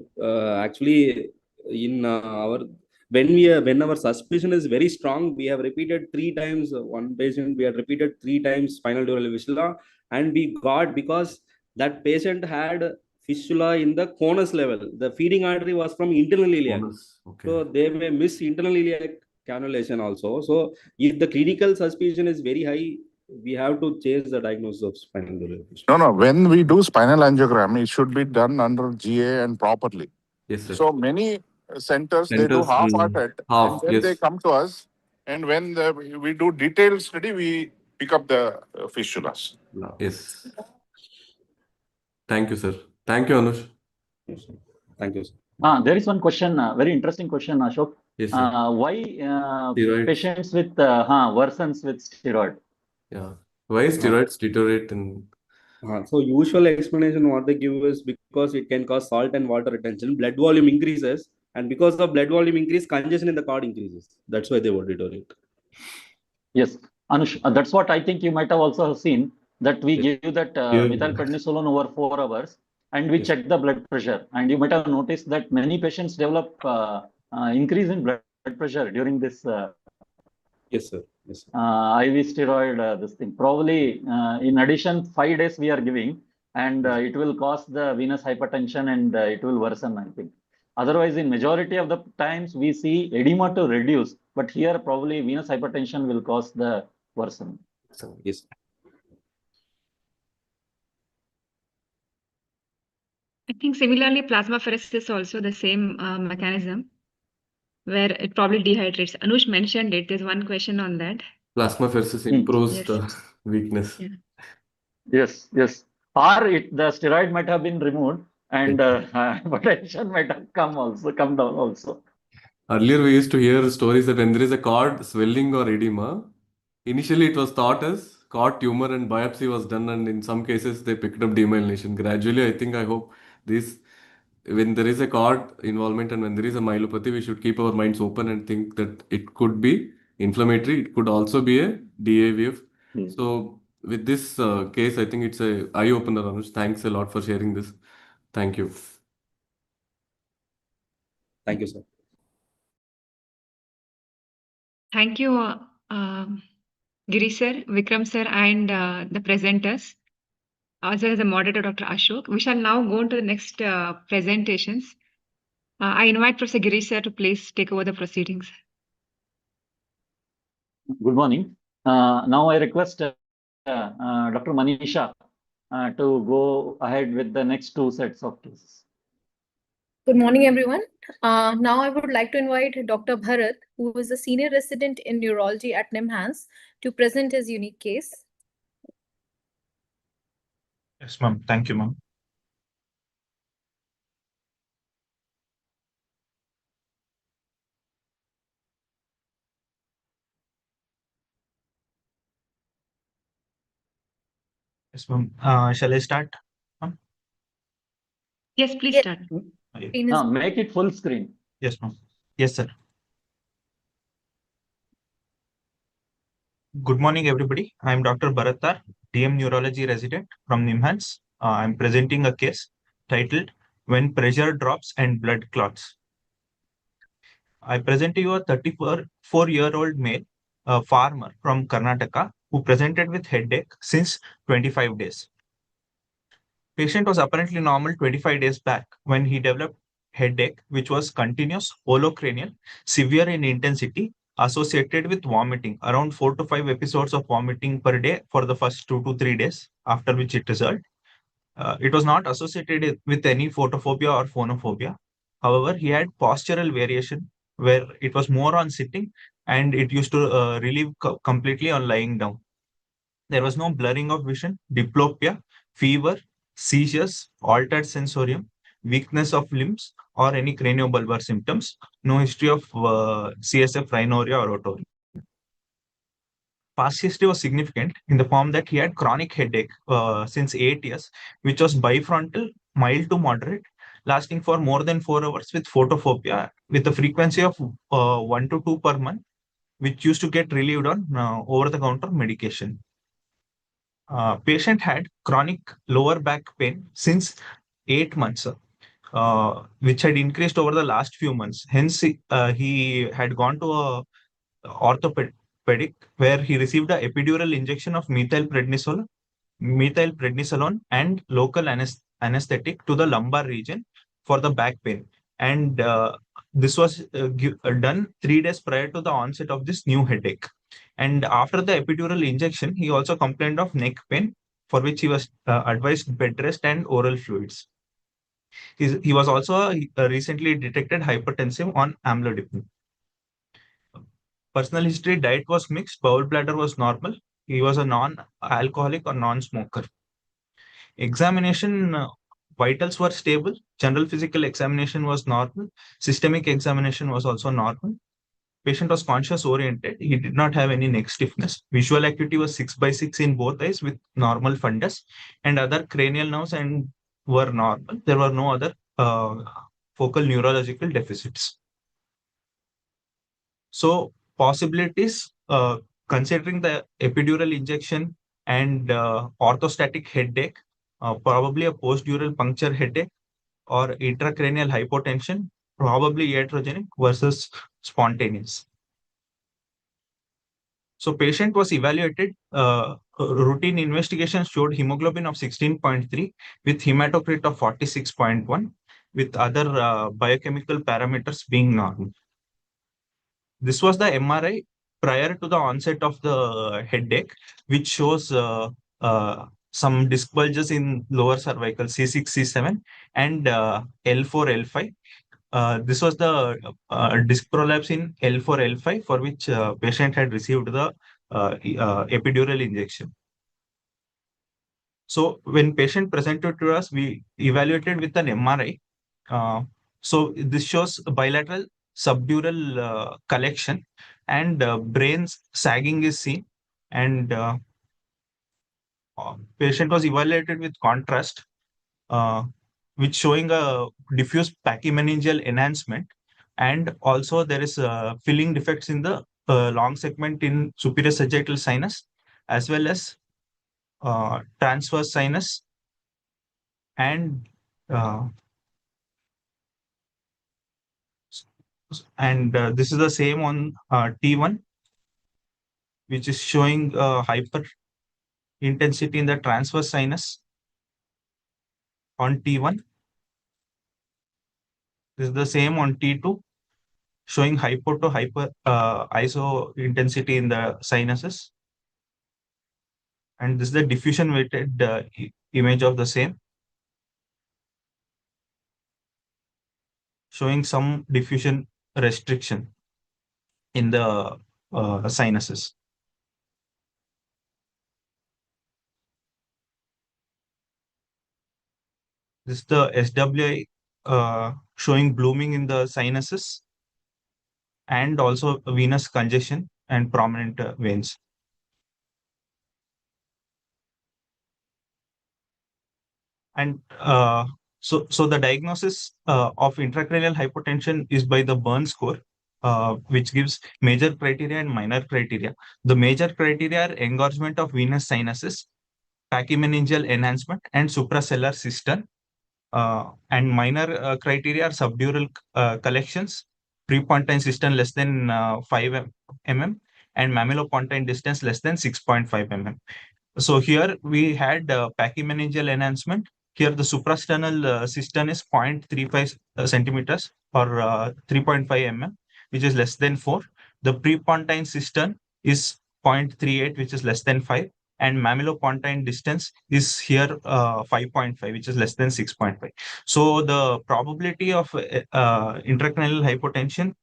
Actually, in when our suspicion is very strong, we have repeated 3 times. One patient we had repeated 3 times spinal dural fistula, and we got, because that patient had fistula in the conus level. The feeding artery was from internal iliac. Okay. So they may miss internal iliac cannulation also. So if the clinical suspicion is very high, we have to change the diagnosis of spinal degeneration. No. When we do spinal angiogram, it should be done under GA and properly. Yes, sir. So many centers, they do Centers, half-hearted, half, and then yes. they come to us, and when we do detailed study, we pick up the fistulas. Yes. Thank you, sir. Thank you, Anush. Yes, sir. Thank you, sir. There is one question, very interesting question, Ashok. Yes, sir. Why Steroids. patients with worsens with steroid? Yeah. Why steroids deteriorate in... So usual explanation what they give is because it can cause salt and water retention, blood volume increases, and because of blood volume increase, congestion in the cord increases. That's why they would deteriorate. Yes, Anush, that's what I think you might have also seen, that we Yes. give that Yeah. methylprednisolone over 4 hours, and we Yes. check the blood pressure. And you might have noticed that many patients develop increase in blood pressure during this Yes, sir. Yes, sir. IV steroid, this thing. Probably, in addition, 5 days we are giving, and it will cause the venous hypertension, and it will worsen, I think. Otherwise, in majority of the times, we see edema to reduce, but here probably venous hypertension will cause the worsen. Yes. I think similarly, plasmapheresis is also the same mechanism, where it probably dehydrates. Anush mentioned it. There's one question on that. Plasmapheresis improves Yes. the weakness. Yeah. Yes, yes. Or the steroid might have been removed, and hypertension might have come down also. Earlier, we used to hear stories that when there is a cord swelling or edema, initially it was thought as cord tumor and biopsy was done, and in some cases they picked up demyelination. Gradually, I hope this, when there is a cord involvement and when there is a myelopathy, we should keep our minds open and think that it could be inflammatory, it could also be a DAVF. So with this case, I think it's a eye opener, Anush. Thanks a lot for sharing this. Thank you. Thank you, sir. Thank you, Giri sir, Vikram sir, and the presenters, also as the moderator, Dr. Ashok. We shall now go on to the next presentations. I invite Professor Giri sir to please take over the proceedings. Good morning. Now I request Dr. Manisha to go ahead with the next 2 sets of cases. Good morning, everyone. Now I would like to invite Dr. Bharat, who is a senior resident in neurology at NIMHANS, to present his unique case. Yes, ma'am. Thank you, ma'am. Yes, ma'am. Shall I start? Yes, please Yes. start. Make it full screen. Yes, ma'am. Yes, sir. Good morning, everybody. I am Dr. Bharatar, DM Neurology resident from NIMHANS. I am presenting a case titled When Pressure Drops and Blood Clots. I present to you a 34-year-old male, a farmer from Karnataka, who presented with headache since 25 days. Patient was apparently normal 25 days back when he developed headache, which was continuous, holocranial, severe in intensity, associated with vomiting, around 4 to 5 episodes of vomiting per day for the first 2 to 3 days, after which it resolved. It was not associated with any photophobia or phonophobia. However, he had postural variation where it was more on sitting and it used to relieve completely on lying down. There was no blurring of vision, diplopia, fever, seizures, altered sensorium, weakness of limbs, or any craniobulbar symptoms. No history of CSF, rhinorrhea, or otorrhea. Past history was significant in the form that he had chronic headache since 8 years, which was bifrontal, mild to moderate, lasting for more than 4 hours with photophobia, with a frequency of 1 to 2 per month, which used to get relieved on over-the-counter medication. Patient had chronic lower back pain since 8 months, which had increased over the last few months. Hence, he had gone to a orthopedic where he received a epidural injection of methylprednisolone and local anesthetic to the lumbar region for the back pain. And this was done 3 days prior to the onset of this new headache. And after the epidural injection, he also complained of neck pain, for which he was advised bed rest and oral fluids. He was also recently detected hypertensive on amlodipine. Personal history: diet was mixed, bowel bladder was normal. He was a non-alcoholic or non-smoker. Examination: vitals were stable. General physical examination was normal. Systemic examination was also normal. Patient was conscious oriented. He did not have any neck stiffness. Visual acuity was 6/6 in both eyes with normal fundus, and other cranial nerves and were normal. There were no other focal neurological deficits. So possibilities, considering the epidural injection and orthostatic headache, probably a postdural puncture headache or intracranial hypotension, probably iatrogenic versus spontaneous. So patient was evaluated. Routine investigation showed hemoglobin of 16.3 with hematocrit of 46.1 with other biochemical parameters being normal. This was the MRI prior to the onset of the headache, which shows some disc bulges in lower cervical C6, C7 and L4, L5. This was the disc prolapse in L4, L5 for which patient had received the epidural injection. So when patient presented to us, we evaluated with an MRI. So this shows bilateral subdural collection and brain's sagging is seen, and patient was evaluated with contrast, which showing a diffuse pachymeningeal enhancement, and also there is filling defects in the long segment in superior sagittal sinus as well as transverse sinus and this is the same on T1, which is showing hyper intensity in the transverse sinus on T1. This is the same on T2, showing hypo to hyper iso intensity in the sinuses. And this is the diffusion weighted image of the same, showing some diffusion restriction in the sinuses. This is the SWI showing blooming in the sinuses and also venous congestion and prominent veins. And so the diagnosis of intracranial hypotension is by the Burn score, which gives major criteria and minor criteria. The major criteria are engorgement of venous sinuses, pachymeningeal enhancement, and suprasellar cistern. And minor criteria are subdural collections, prepontine cistern less than 5 mm, and mammilopontine distance less than 6.5 mm. So here we had pachymeningeal enhancement. Here the suprasternal cistern is 0.35 centimeters or 3.5 mm, which is less than 4. The prepontine cistern is 0.38, which is less than 5. And mammilopontine distance is here 5.5, which is less than 6.5. So the probability of intracranial hypotension,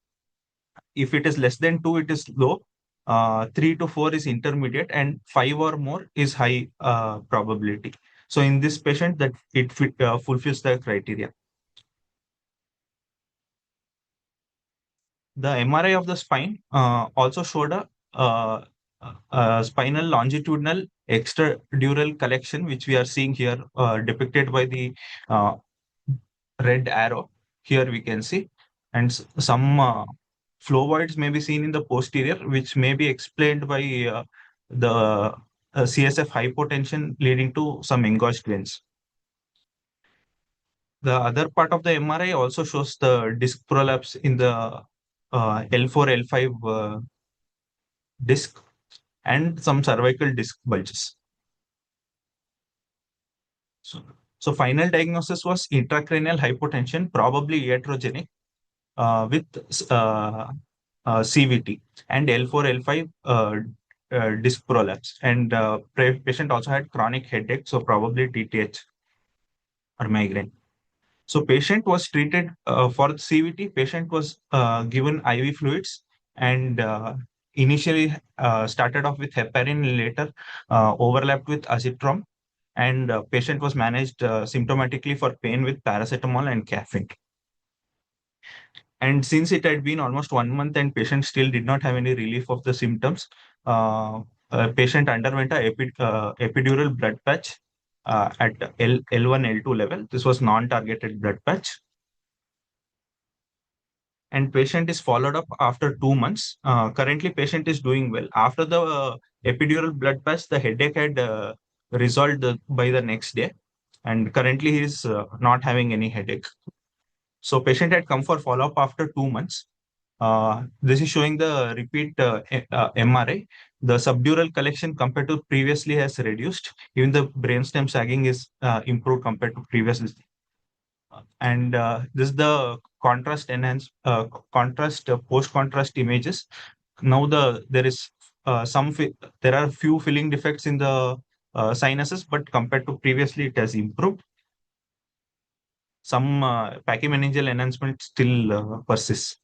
if it is less than 2, it is low. 3 to 4 is intermediate, and 5 or more is high probability. So in this patient, that it fulfills the criteria. The MRI of the spine also showed a spinal longitudinal extradural collection, which we are seeing here depicted by the red arrow. Here we can see, and some flow voids may be seen in the posterior, which may be explained by the CSF hypotension leading to some engorged veins. The other part of the MRI also shows the disc prolapse in the L4, L5 disc and some cervical disc bulges. So final diagnosis was intracranial hypotension, probably iatrogenic, with CVT and L4, L5 disc prolapse, and patient also had chronic headache, so probably TTH or migraine. So patient was treated for CVT. Patient was given IV fluids and initially started off with heparin, later overlapped with azithromycin, and patient was managed symptomatically for pain with paracetamol and caffeine. And since it had been almost 1 month and patient still did not have any relief of the symptoms, patient underwent a epidural blood patch at L1, L2 level. This was non-targeted blood patch. And patient is followed up after 2 months. Currently, patient is doing well. After the epidural blood patch, the headache had resolved by the next day. And currently, he is not having any headache. So patient had come for follow-up after 2 months. This is showing the repeat MRI. The subdural collection compared to previously has reduced. Even the brainstem sagging is improved compared to previously. And this is the contrast enhanced post-contrast images. Now there are few filling defects in the sinuses, but compared to previously it has improved. Some pachymeningeal enhancement still persists.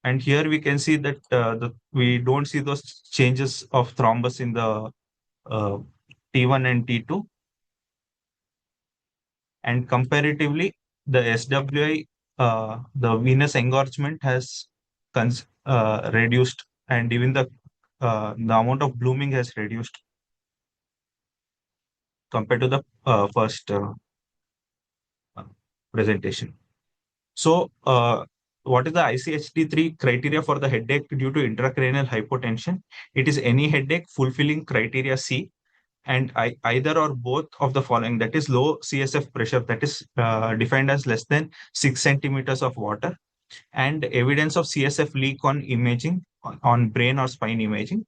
And here we can see that we don't see those changes of thrombus in the T1 and T2. And comparatively, the SWI, the venous engorgement has reduced, and even the amount of blooming has reduced compared to the first presentation. So, what is the ICHD3 criteria for the headache due to intracranial hypotension? It is any headache fulfilling criteria C, and either or both of the following, that is low CSF pressure, that is defined as less than 6 centimeters of water, and evidence of CSF leak on imaging, on brain or spine imaging.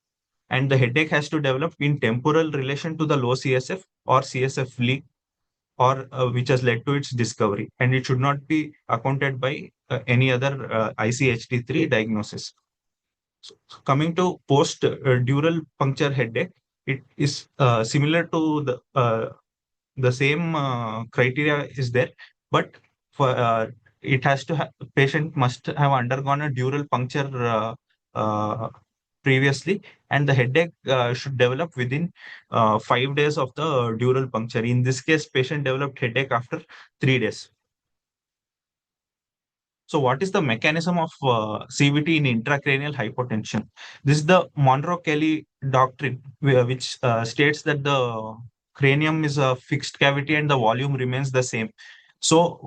And the headache has to develop in temporal relation to the low CSF or CSF leak, or which has led to its discovery, and it should not be accounted by any other ICHD3 diagnosis. So coming to post-dural puncture headache, it is similar to the same criteria is there, but for it has to patient must have undergone a dural puncture previously, and the headache should develop within 5 days of the dural puncture. In this case, patient developed headache after 3 days. So what is the mechanism of CVT in intracranial hypotension? This is the Monro-Kelly doctrine, which states that the cranium is a fixed cavity and the volume remains the same. So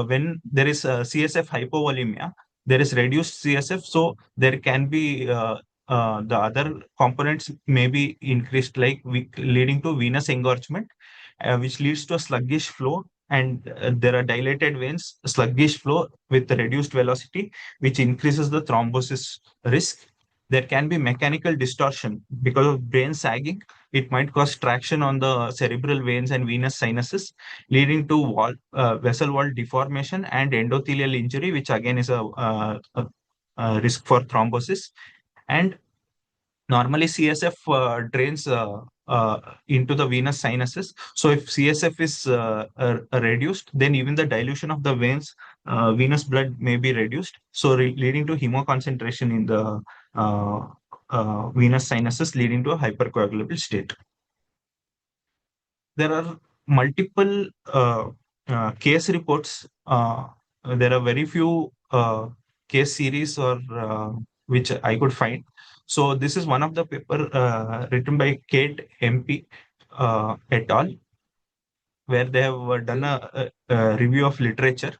when there is CSF hypovolemia, there is reduced CSF, so there can be the other components may be increased, like leading to venous engorgement, which leads to a sluggish flow, and there are dilated veins, sluggish flow with reduced velocity, which increases the thrombosis risk. There can be mechanical distortion because of brain sagging. It might cause traction on the cerebral veins and venous sinuses, leading to vessel wall deformation and endothelial injury, which again is a risk for thrombosis. And normally CSF drains into the venous sinuses. So if CSF is reduced, then even the dilution of the venous blood may be reduced, so leading to hemoconcentration in the venous sinuses, leading to a hypercoagulable state. There are multiple case reports. There are very few case series or which I could find. So this is one of the paper written by Kate MP et al., where they have done a review of literature.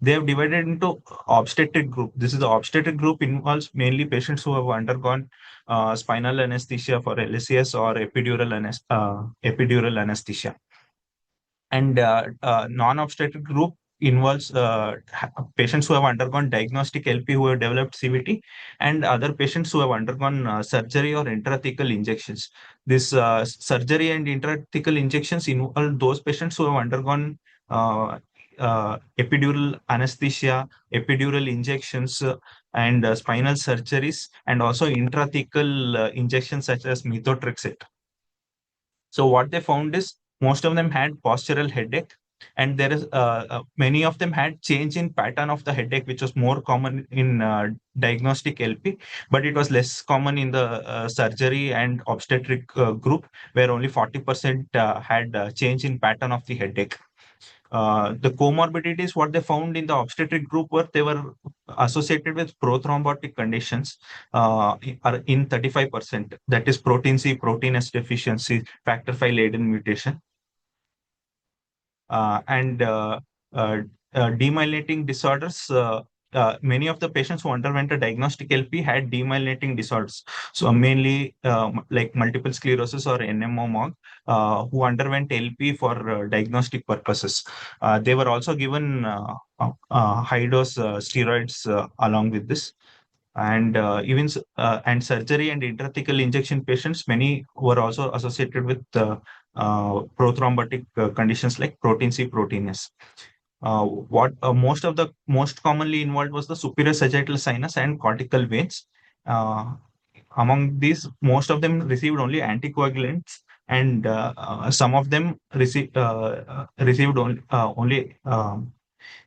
They have divided into obstetric group. This is the obstetric group, involves mainly patients who have undergone spinal anesthesia for LCS or epidural anesthesia. And non-obstetric group involves patients who have undergone diagnostic LP who have developed CVT, and other patients who have undergone surgery or intrathecal injections. This surgery and intrathecal injections involve those patients who have undergone epidural anesthesia, epidural injections, and spinal surgeries, and also intrathecal injections such as methotrexate. So what they found is most of them had postural headache, and there is many of them had change in pattern of the headache, which was more common in diagnostic LP, but it was less common in the surgery and obstetric group, where only 40% had change in pattern of the headache. The comorbidities, what they found in the obstetric group were they were associated with prothrombotic conditions are in 35%. That is protein C, protein S deficiency, factor V laden mutation. And demyelinating disorders. Many of the patients who underwent a diagnostic LP had demyelinating disorders. So mainly like multiple sclerosis or NMO-MOG, who underwent LP for diagnostic purposes. They were also given high-dose steroids along with this. And even and surgery and intrathecal injection patients, many were also associated with prothrombotic conditions like protein C, protein S. Most commonly involved was the superior sagittal sinus and cortical veins. Among these, most of them received only anticoagulants, and some of them received only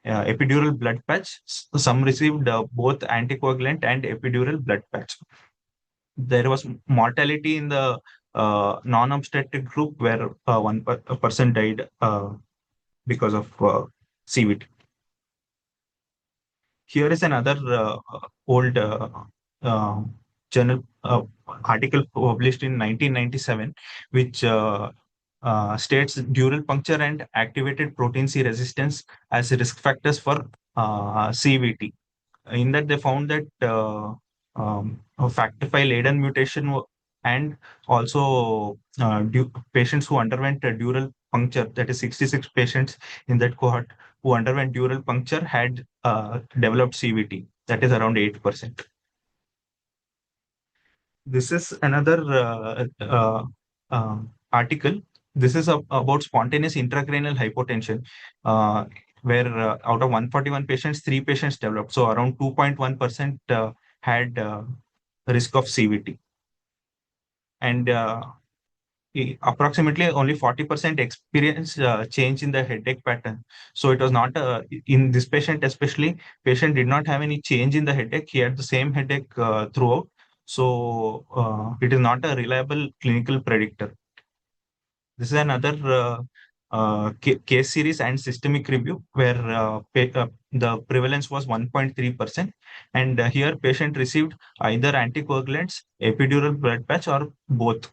epidural blood patch. Some received both anticoagulant and epidural blood patch. There was mortality in the non-obstetric group, where a person died because of CVT. Here is another old journal article published in 1997, which states dural puncture and activated protein C resistance as risk factors for CVT. In that, they found that a factor V laden mutation and also patients who underwent a dural puncture, that is 66 patients in that cohort who underwent dural puncture had developed CVT, that is around 8%. This is another article. This is about spontaneous intracranial hypotension, where out of 141 patients, 3 patients developed. So around 2.1% had risk of CVT. And approximately only 40% experienced change in the headache pattern. So it was not in this patient especially, patient did not have any change in the headache. He had the same headache throughout. So it is not a reliable clinical predictor. This is another case series and systemic review, where the prevalence was 1.3%, and here patient received either anticoagulants, epidural blood patch, or both.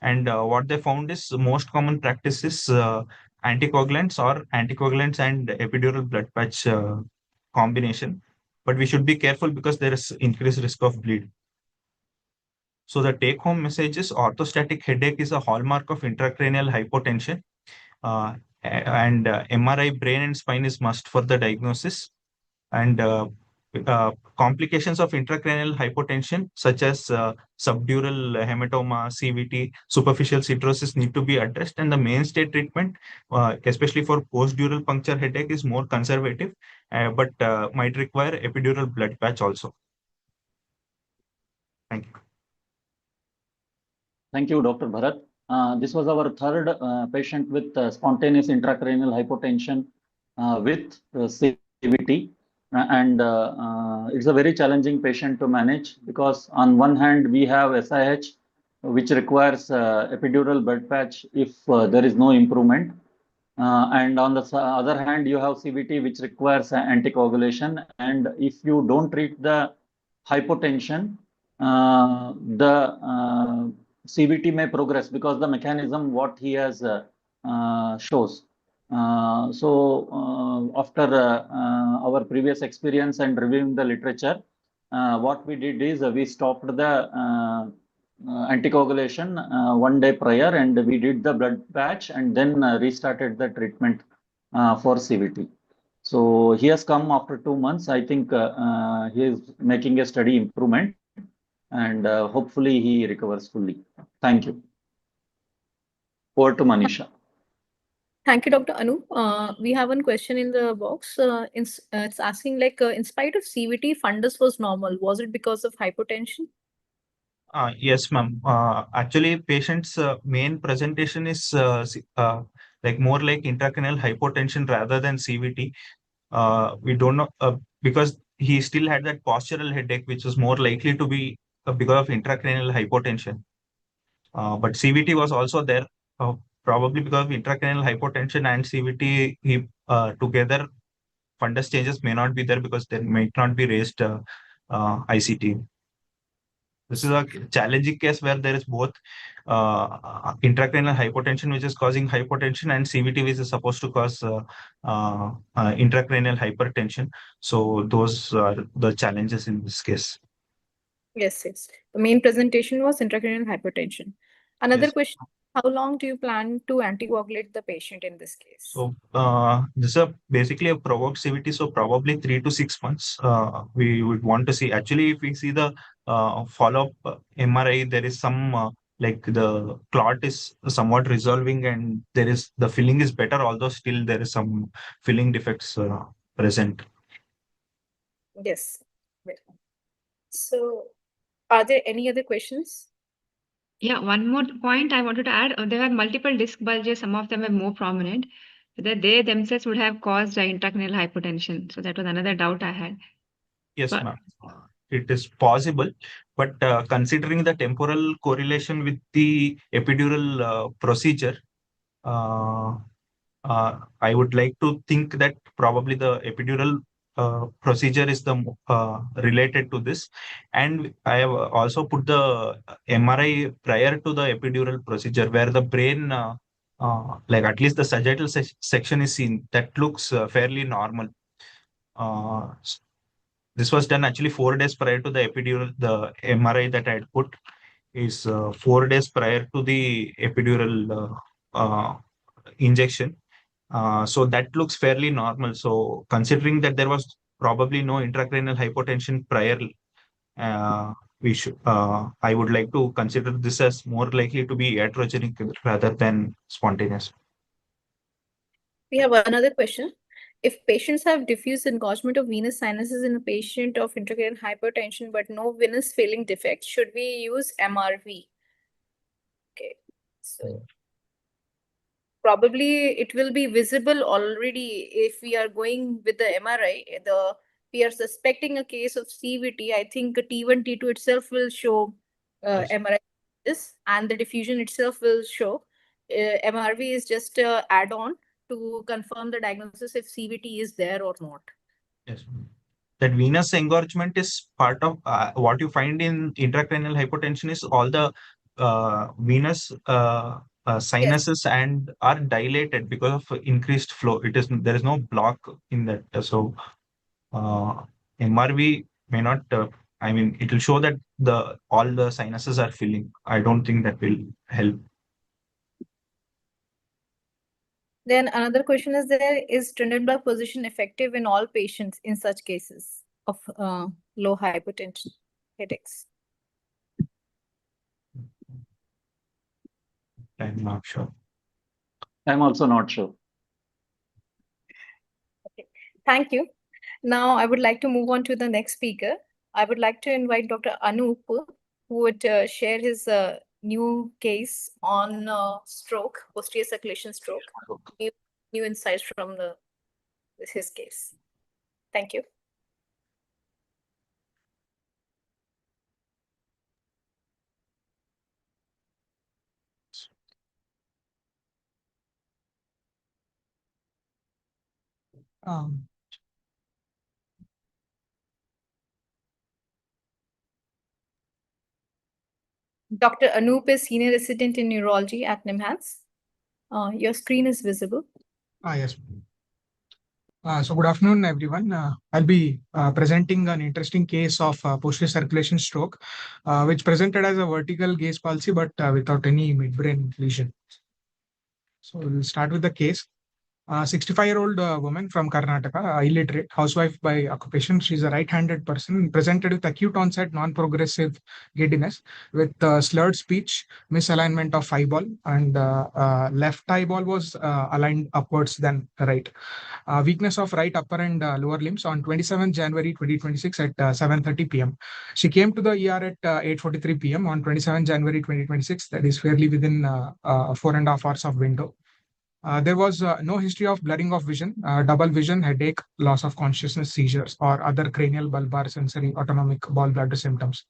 And what they found is most common practice is anticoagulants and epidural blood patch combination. But we should be careful because there is increased risk of bleed. So the take-home message is orthostatic headache is a hallmark of intracranial hypotension, and MRI brain and spine is must for the diagnosis. And complications of intracranial hypotension, such as subdural hematoma, CVT, superficial cirrhosis, need to be addressed. And the mainstay treatment, especially for post-dural puncture headache, is more conservative, but might require epidural blood patch also. Thank you. Thank you, Dr. Bharat. This was our third patient with spontaneous intracranial hypotension with CVT. And it's a very challenging patient to manage, because on one hand we have SIH, which requires epidural blood patch if there is no improvement. And on the other hand, you have CVT, which requires anticoagulation. And if you don't treat the hypotension, the CVT may progress, because the mechanism what he has shows. So after our previous experience and reviewing the literature, what we did is we stopped the anticoagulation 1 day prior, and we did the blood patch, and then restarted the treatment for CVT. So he has come after 2 months. I think he is making a steady improvement, and hopefully he recovers fully. Thank you. Over to Manisha. Thank you, Dr. Anu. We have one question in the box. It's asking like, in spite of CVT, fundus was normal. Was it because of hypotension? Yes, ma'am. Actually, patient's main presentation is like more like intracranial hypotension rather than CVT. We don't know because he still had that postural headache, which was more likely to be because of intracranial hypotension. But CVT was also there, probably because of intracranial hypotension and CVT. He together fundus changes may not be there because there might not be raised ICT. This is a challenging case where there is both intracranial hypotension, which is causing hypotension, and CVT, which is supposed to cause intracranial hypertension. So those are the challenges in this case. Yes, yes. The main presentation was intracranial hypertension. Another Yes. question, how long do you plan to anticoagulate the patient in this case? So this is basically a provoked CVT, so probably 3 to 6 months. We would want to see. Actually, if we see the follow-up MRI, there is some like the clot is somewhat resolving and there is the filling is better, although still there is some filling defects present. Yes. So, are there any other questions? Yeah, one more point I wanted to add. There were multiple disc bulges. Some of them were more prominent. That they themselves would have caused intracranial hypotension. So that was another doubt I had. Yes, But- ma'am. It is possible, but considering the temporal correlation with the epidural procedure, I would like to think that probably the epidural procedure is the related to this, and I have also put the MRI prior to the epidural procedure where the brain, like at least the sagittal section is seen. That looks fairly normal. This was done actually 4 days prior to the epidural. The MRI that I had put is 4 days prior to the epidural injection. So that looks fairly normal. So considering that there was probably no intracranial hypotension prior, I would like to consider this as more likely to be iatrogenic rather than spontaneous. We have another question. If patients have diffuse engorgement of venous sinuses in a patient of intracranial hypertension but no venous filling defect, should we use MRV? Okay, so probably it will be visible already if we are going with the MRI. We are suspecting a case of CVT. I think T1, T2 itself will show Yes. MRI, and the diffusion itself will show. MRV is just an add-on to confirm the diagnosis if CVT is there or not. Yes. That venous engorgement is part of what you find in intracranial hypotension is all the venous sinuses and are dilated because of increased flow. There is no block in that. So MRV may not. I mean, it will show that all the sinuses are filling. I don't think that will help. Then another question is there, is Trendelenburg position effective in all patients in such cases of low hypertension headaches? I'm not sure. I'm also not sure. Okay, thank you. Now I would like to move on to the next speaker. I would like to invite Dr. Anup, who would share his new case on stroke, posterior circulation stroke, new insights from his case. Thank you. Dr. Anup is senior resident in neurology at NIMHANS. Your screen is visible. Yes. So good afternoon, everyone. I'll be presenting an interesting case of posterior circulation stroke, which presented as a vertical gaze palsy, but without any midbrain lesion. So we'll start with the case. 65-year-old woman from Karnataka, illiterate, housewife by occupation. She's a right-handed person, presented with acute onset non-progressive giddiness with slurred speech, misalignment of eyeball, and left eyeball was aligned upwards than right. Weakness of right upper and lower limbs on 27 January 2026 at 7:30 p.m. She came to the ER at 8:43 p.m. on 27 January 2026. That is fairly within 4.5 hours of window. There was no history of blurring of vision, double vision, headache, loss of consciousness, seizures, or other cranial bulbar sensory autonomic gallbladder symptoms.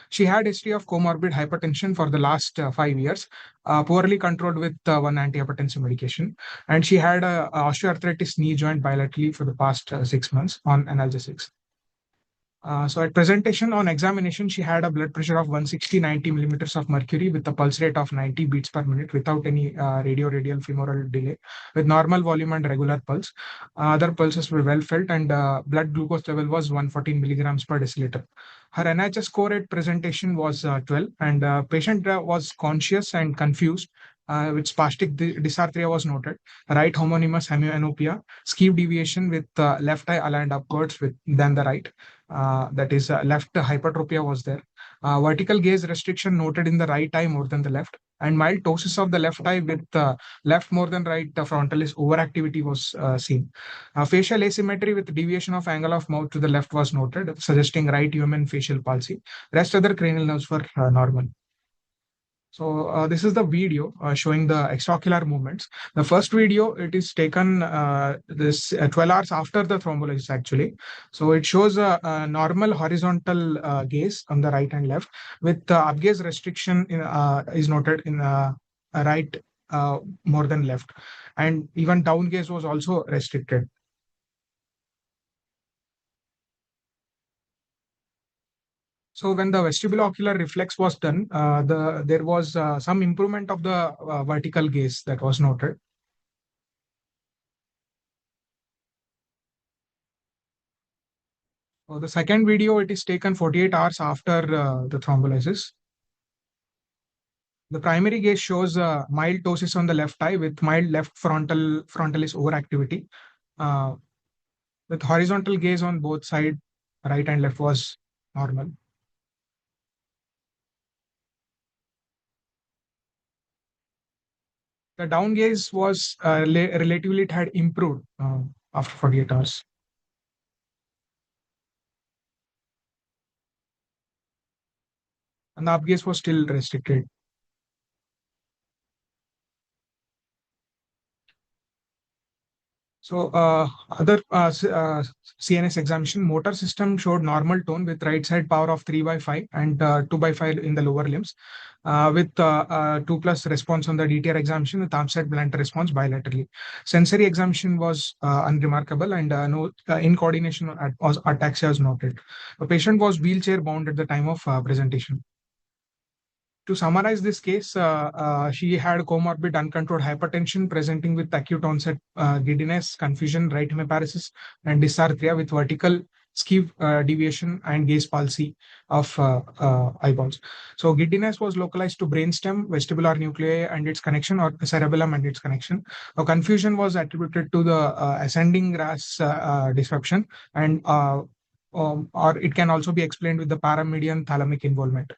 She had history of comorbid hypertension for the last 5 years, poorly controlled with one antihypertensive medication, and she had osteoarthritis knee joint bilaterally for the past 6 months on analgesics. So at presentation on examination, she had a blood pressure of 160/90 millimeters of mercury with a pulse rate of 90 beats per minute without any radial femoral delay, with normal volume and regular pulse. Other pulses were well felt, and blood glucose level was 114 milligrams per deciliter. Her NHS score at presentation was 12, and patient was conscious and confused, with spastic dysarthria was noted, right homonymous hemianopia, skew deviation with left eye aligned upwards than the right. That is left hypertropia was there. Vertical gaze restriction noted in the right eye more than the left, and mild ptosis of the left eye with left more than right frontalis overactivity was seen. Facial asymmetry with deviation of angle of mouth to the left was noted, suggesting right human facial palsy. Rest other cranial nerves were normal. So this is the video showing the extraocular movements. The first video, it is taken 12 hours after the thrombolysis actually. So it shows a normal horizontal gaze on the right and left with upgaze restriction is noted in right more than left, and even down gaze was also restricted. So when the vestibulo-ocular reflex was done, there was some improvement of the vertical gaze that was noted. So the second video, it is taken 48 hours after the thrombolysis. The primary gaze shows mild ptosis on the left eye with mild left frontalis overactivity. With horizontal gaze on both sides, right and left was normal. The down gaze was relatively, it had improved after 48 hours. And the up gaze was still restricted. So other CNS examination, motor system showed normal tone with right side power of 3/5 and 2/5 in the lower limbs, with 2+ response on the DTR examination with arm-side blunt response bilaterally. Sensory examination was unremarkable, and no incoordination or ataxia was noted. The patient was wheelchair bound at the time of presentation. To summarize this case, she had comorbid uncontrolled hypertension presenting with acute onset giddiness, confusion, right hemiparesis, and dysarthria with vertical skew deviation and gaze palsy of eyeballs. So giddiness was localized to brainstem, vestibular nuclei and its connection, or cerebellum and its connection. Confusion was attributed to the ascending RAS disruption, and or it can also be explained with the paramedian thalamic involvement.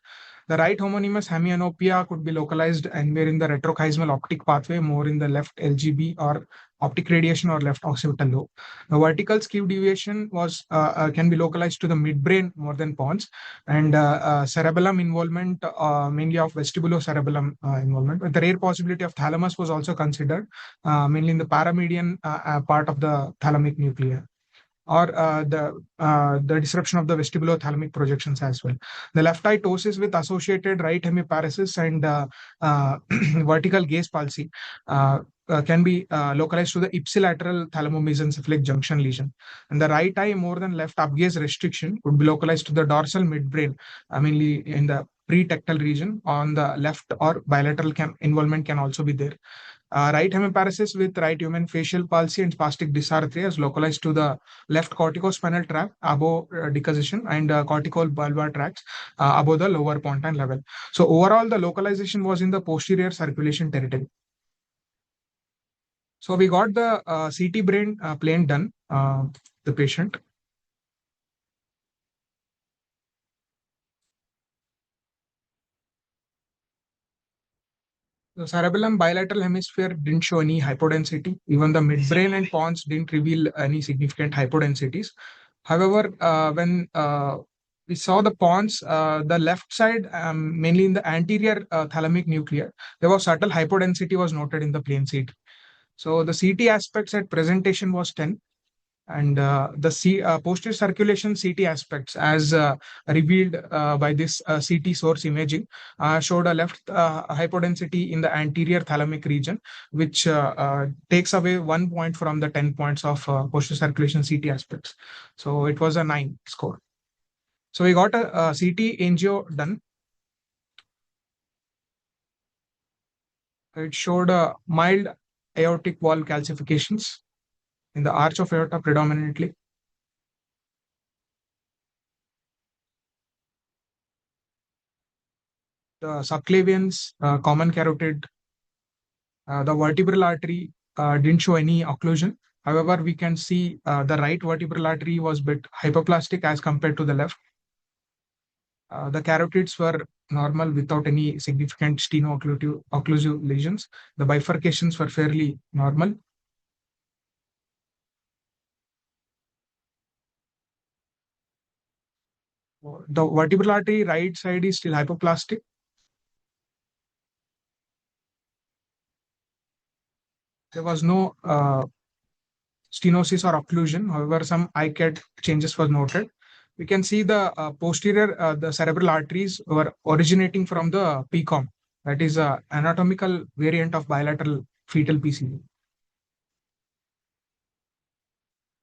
The right homonymous hemianopia could be localized anywhere in the retrochiasmal optic pathway, more in the left LGB or optic radiation or left occipital lobe. The vertical skew deviation was can be localized to the midbrain more than pons, and cerebellum involvement, mainly of vestibulocerebellum involvement. But the rare possibility of thalamus was also considered, mainly in the paramedian part of the thalamic nuclei, or the disruption of the vestibulothalamic projections as well. The left eye ptosis with associated right hemiparesis and vertical gaze palsy can be localized to the ipsilateral thalamomesencephalic junction lesion. And the right eye more than left upgaze restriction would be localized to the dorsal midbrain, mainly in the pretectal region on the left, or bilateral involvement can also be there. Right hemiparesis with right human facial palsy and spastic dysarthria is localized to the left corticospinal tract above decussation, and corticobulbar tracts above the lower pontine level. So overall, the localization was in the posterior circulation territory. So we got the CT brain plane done, the patient. The cerebellum bilateral hemisphere didn't show any hypodensity. Even the midbrain and pons didn't reveal any significant hypodensities. However, when we saw the pons, the left side, mainly in the anterior thalamic nucleus, there was subtle hypodensity was noted in the plane CT. So the CT aspects at presentation was 10. And the posterior circulation CT aspects, as revealed by this CT source imaging, showed a left hypodensity in the anterior thalamic region, which takes away 1 point from the 10 points of posterior circulation CT aspects. So it was a 9 score. So we got a CT angio done. It showed a mild aortic wall calcifications in the arch of aorta predominantly. The subclavians, common carotid, the vertebral artery didn't show any occlusion. However, we can see the right vertebral artery was a bit hypoplastic as compared to the left. The carotids were normal without any significant steno-occlusive lesions. The bifurcations were fairly normal. The vertebral artery right side is still hypoplastic. There was no stenosis or occlusion. However, some ICAD changes were noted. We can see the posterior, the cerebral arteries were originating from the PCOM. That is an anatomical variant of bilateral fetal PCV.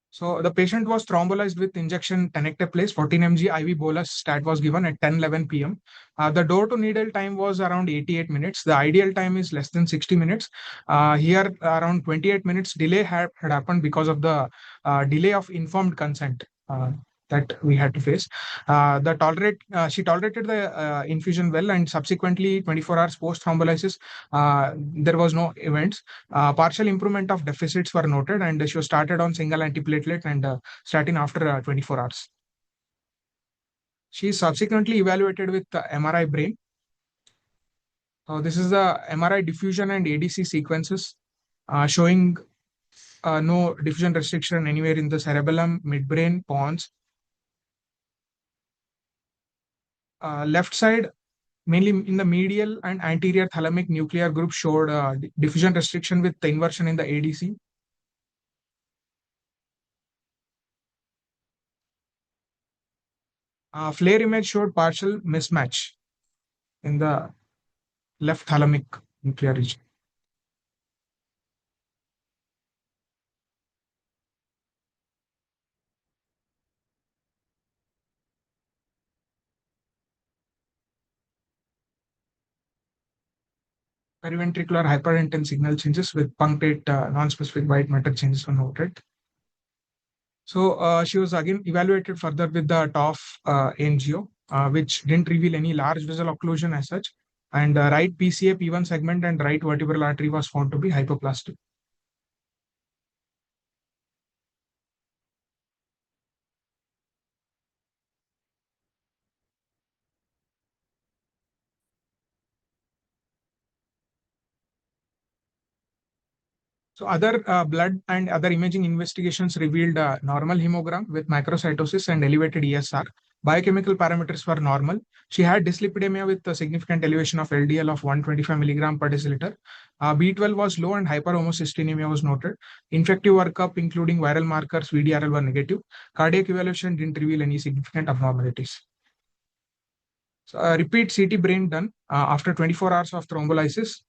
So the patient was thrombolized with injection tenecteplase, 14 mg IV bolus stat was given at 10:11 p.m. The door to needle time was around 88 minutes. The ideal time is less than 60 minutes. Here, around 28 minutes delay had happened because of the delay of informed consent that we had to face. She tolerated the infusion well, and subsequently 24 hours post thrombolysis, there was no events. Partial improvement of deficits were noted, and she was started on single antiplatelet and statin after 24 hours. She is subsequently evaluated with MRI brain. This is the MRI diffusion and ADC sequences showing no diffusion restriction anywhere in the cerebellum, midbrain, pons. Left side, mainly in the medial and anterior thalamic nuclear group, showed diffusion restriction with the inversion in the ADC. Flare image showed partial mismatch in the left thalamic nuclear region. Periventricular hyperintense signal changes with punctate non-specific white matter changes were noted. So she was again evaluated further with the TOF angio, which didn't reveal any large vessel occlusion as such. And right PCA P1 segment and right vertebral artery was found to be hypoplastic. So other blood and other imaging investigations revealed normal hemogram with macrocytosis and elevated ESR. Biochemical parameters were normal. She had dyslipidemia with a significant elevation of LDL of 125 milligram per deciliter. B12 was low and hyperhomocystinemia was noted. Infective workup, including viral markers, VDRL, were negative. Cardiac evaluation didn't reveal any significant abnormalities. So repeat CT brain done after 24 hours of thrombolysis.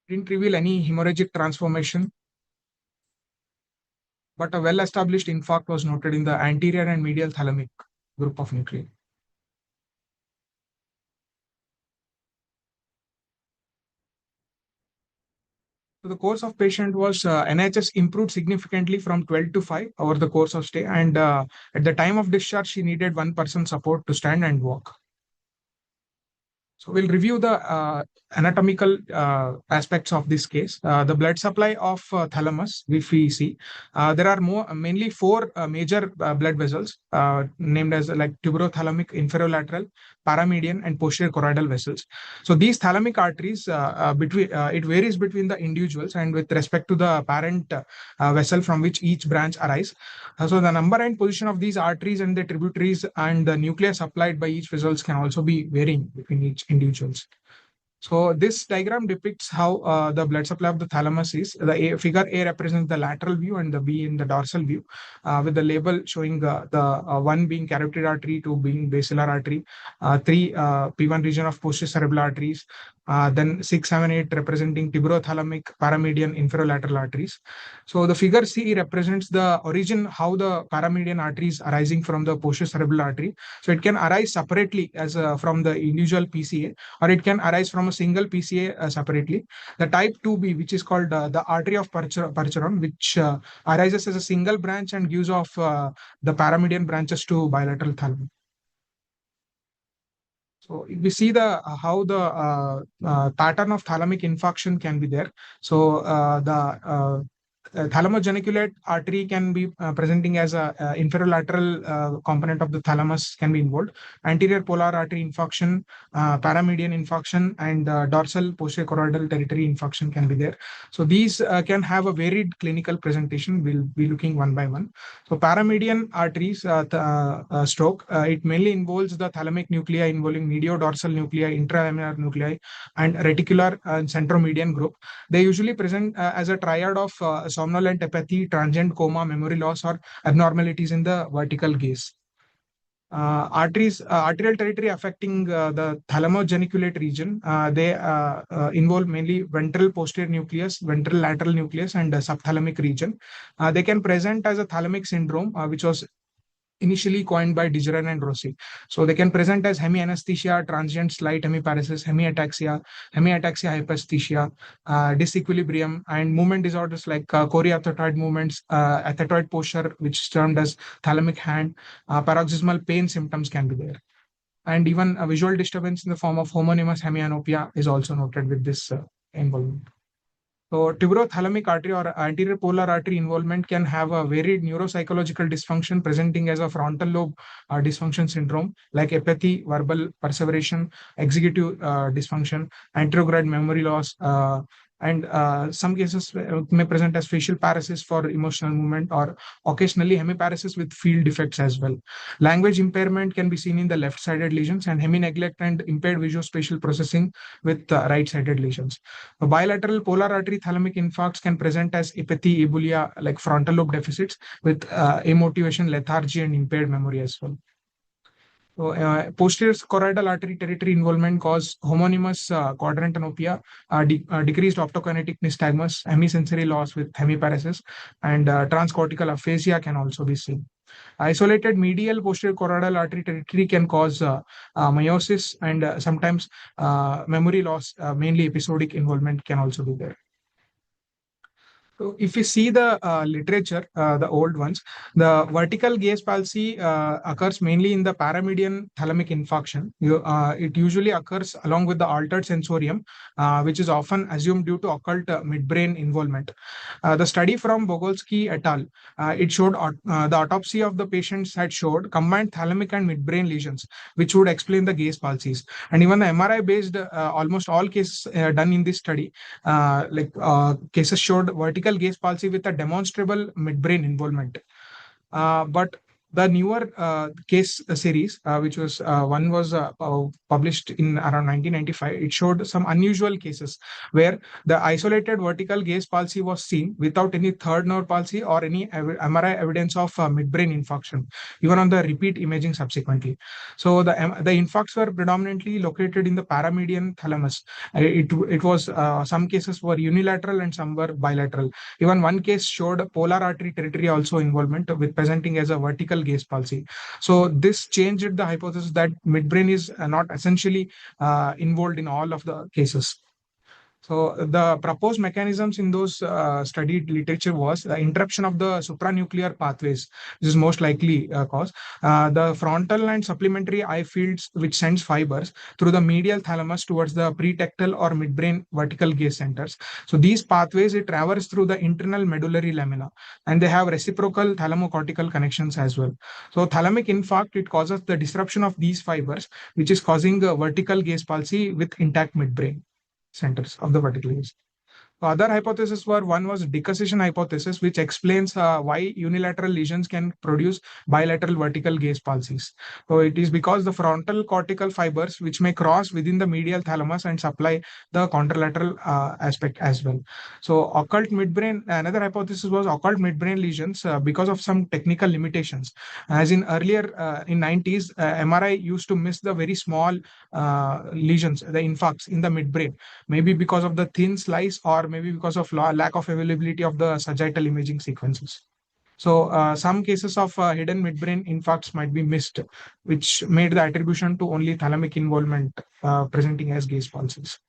Didn't reveal any hemorrhagic transformation, but a well-established infarct was noted in the anterior and medial thalamic group of nuclei. So the course of patient was NHS improved significantly from 12 to 5 over the course of stay, and at the time of discharge, she needed one person support to stand and walk. So we'll review the anatomical aspects of this case. The blood supply of thalamus, if we see, there are mainly four major blood vessels named as like tuberothalamic, inferolateral, paramedian, and posterior choroidal vessels. So these thalamic arteries, it varies between the individuals and with respect to the parent vessel from which each branch arise. So the number and position of these arteries and the tributaries and the nucleus supplied by each vessels can also be varying between each individuals. So this diagram depicts how the blood supply of the thalamus is. The figure A represents the lateral view and the B in the dorsal view, with the label showing the one being carotid artery, 2 being basilar artery, 3 P1 region of posterior cerebral arteries, then 6, 7, 8 representing tuberothalamic, paramedian, inferolateral arteries. So the figure C represents the origin, how the paramedian artery is arising from the posterior cerebral artery. So it can arise separately as from the individual PCA, or it can arise from a single PCA separately. The type 2B, which is called the artery of Percheron, which arises as a single branch and gives off the paramedian branches to bilateral thalamus. So we see the how the pattern of thalamic infarction can be there. So the thalamo-geniculate artery can be presenting as a inferolateral component of the thalamus can be involved. Anterior polar artery infarction, paramedian infarction, and dorsal posterior choroidal territory infarction can be there. So these can have a varied clinical presentation. We'll be looking one by one. So paramedian arteries stroke, it mainly involves the thalamic nuclei involving mediodorsal nuclei, intralaminar nuclei, and reticular and centromedian group. They usually present as a triad of somnolent apathy, transient coma, memory loss, or abnormalities in the vertical gaze. Arterial territory affecting the thalamo-geniculate region, they involve mainly ventral posterior nucleus, ventral lateral nucleus, and subthalamic region. They can present as a thalamic syndrome, which was initially coined by Digeron and Rossi. So they can present as hemianesthesia, transient slight hemiparesis, hemiataxia hyperesthesia, disequilibrium, and movement disorders like choreathotoid movements, athetoid posture, which is termed as thalamic hand, paroxysmal pain symptoms can be there. And even a visual disturbance in the form of homonymous hemianopia is also noted with this involvement. So tuberothalamic artery or anterior polar artery involvement can have a varied neuropsychological dysfunction presenting as a frontal lobe dysfunction syndrome like apathy, verbal perseveration, executive dysfunction, anterograde memory loss, and some cases may present as facial paresis for emotional movement, or occasionally hemiparesis with field defects as well. Language impairment can be seen in the left-sided lesions, and hemi-neglect and impaired visuospatial processing with right-sided lesions. Bilateral polar artery thalamic infarcts can present as apathy, ebulia, like frontal lobe deficits with amotivation, lethargy, and impaired memory as well. So, posterior choroidal artery territory involvement cause homonymous quadrantanopia, decreased optokinetic nystagmus, hemisensory loss with hemiparesis, and transcortical aphasia can also be seen. Isolated medial posterior choroidal artery territory can cause meiosis, and sometimes memory loss, mainly episodic involvement can also be there. So if you see the literature, the old ones, the vertical gaze palsy occurs mainly in the paramedian thalamic infarction. It usually occurs along with the altered sensorium, which is often assumed due to occult midbrain involvement. The study from Bogolsky et al., it showed the autopsy of the patients had showed combined thalamic and midbrain lesions, which would explain the gaze palsies. And even the MRI-based almost all cases done in this study, cases showed vertical gaze palsy with a demonstrable midbrain involvement. But the newer case series, which was one was published in around 1995, it showed some unusual cases where the isolated vertical gaze palsy was seen without any third nerve palsy or any MRI evidence of midbrain infarction, even on the repeat imaging subsequently. So the infarcts were predominantly located in the paramedian thalamus. It was some cases were unilateral and some were bilateral. Even one case showed polar artery territory also involvement with presenting as a vertical gaze palsy. So this changed the hypothesis that midbrain is not essentially involved in all of the cases. So the proposed mechanisms in those studied literature was the interruption of the supranuclear pathways. This is most likely cause. The frontal and supplementary eye fields which sends fibers through the medial thalamus towards the pretectal or midbrain vertical gaze centers. So these pathways, it traverse through the internal medullary lamina, and they have reciprocal thalamocortical connections as well. So thalamic infarct, it causes the disruption of these fibers, which is causing a vertical gaze palsy with intact midbrain centers of the vertical gaze. Other hypotheses were, one was decussation hypothesis, which explains why unilateral lesions can produce bilateral vertical gaze palsies. So it is because the frontal cortical fibers, which may cross within the medial thalamus and supply the contralateral aspect as well. So occult midbrain, another hypothesis was occult midbrain lesions because of some technical limitations. As in earlier in 90s, MRI used to miss the very small lesions, the infarcts in the midbrain, maybe because of the thin slice or maybe because of lack of availability of the sagittal imaging sequences. So some cases of hidden midbrain infarcts might be missed, which made the attribution to only thalamic involvement presenting as gaze pulses.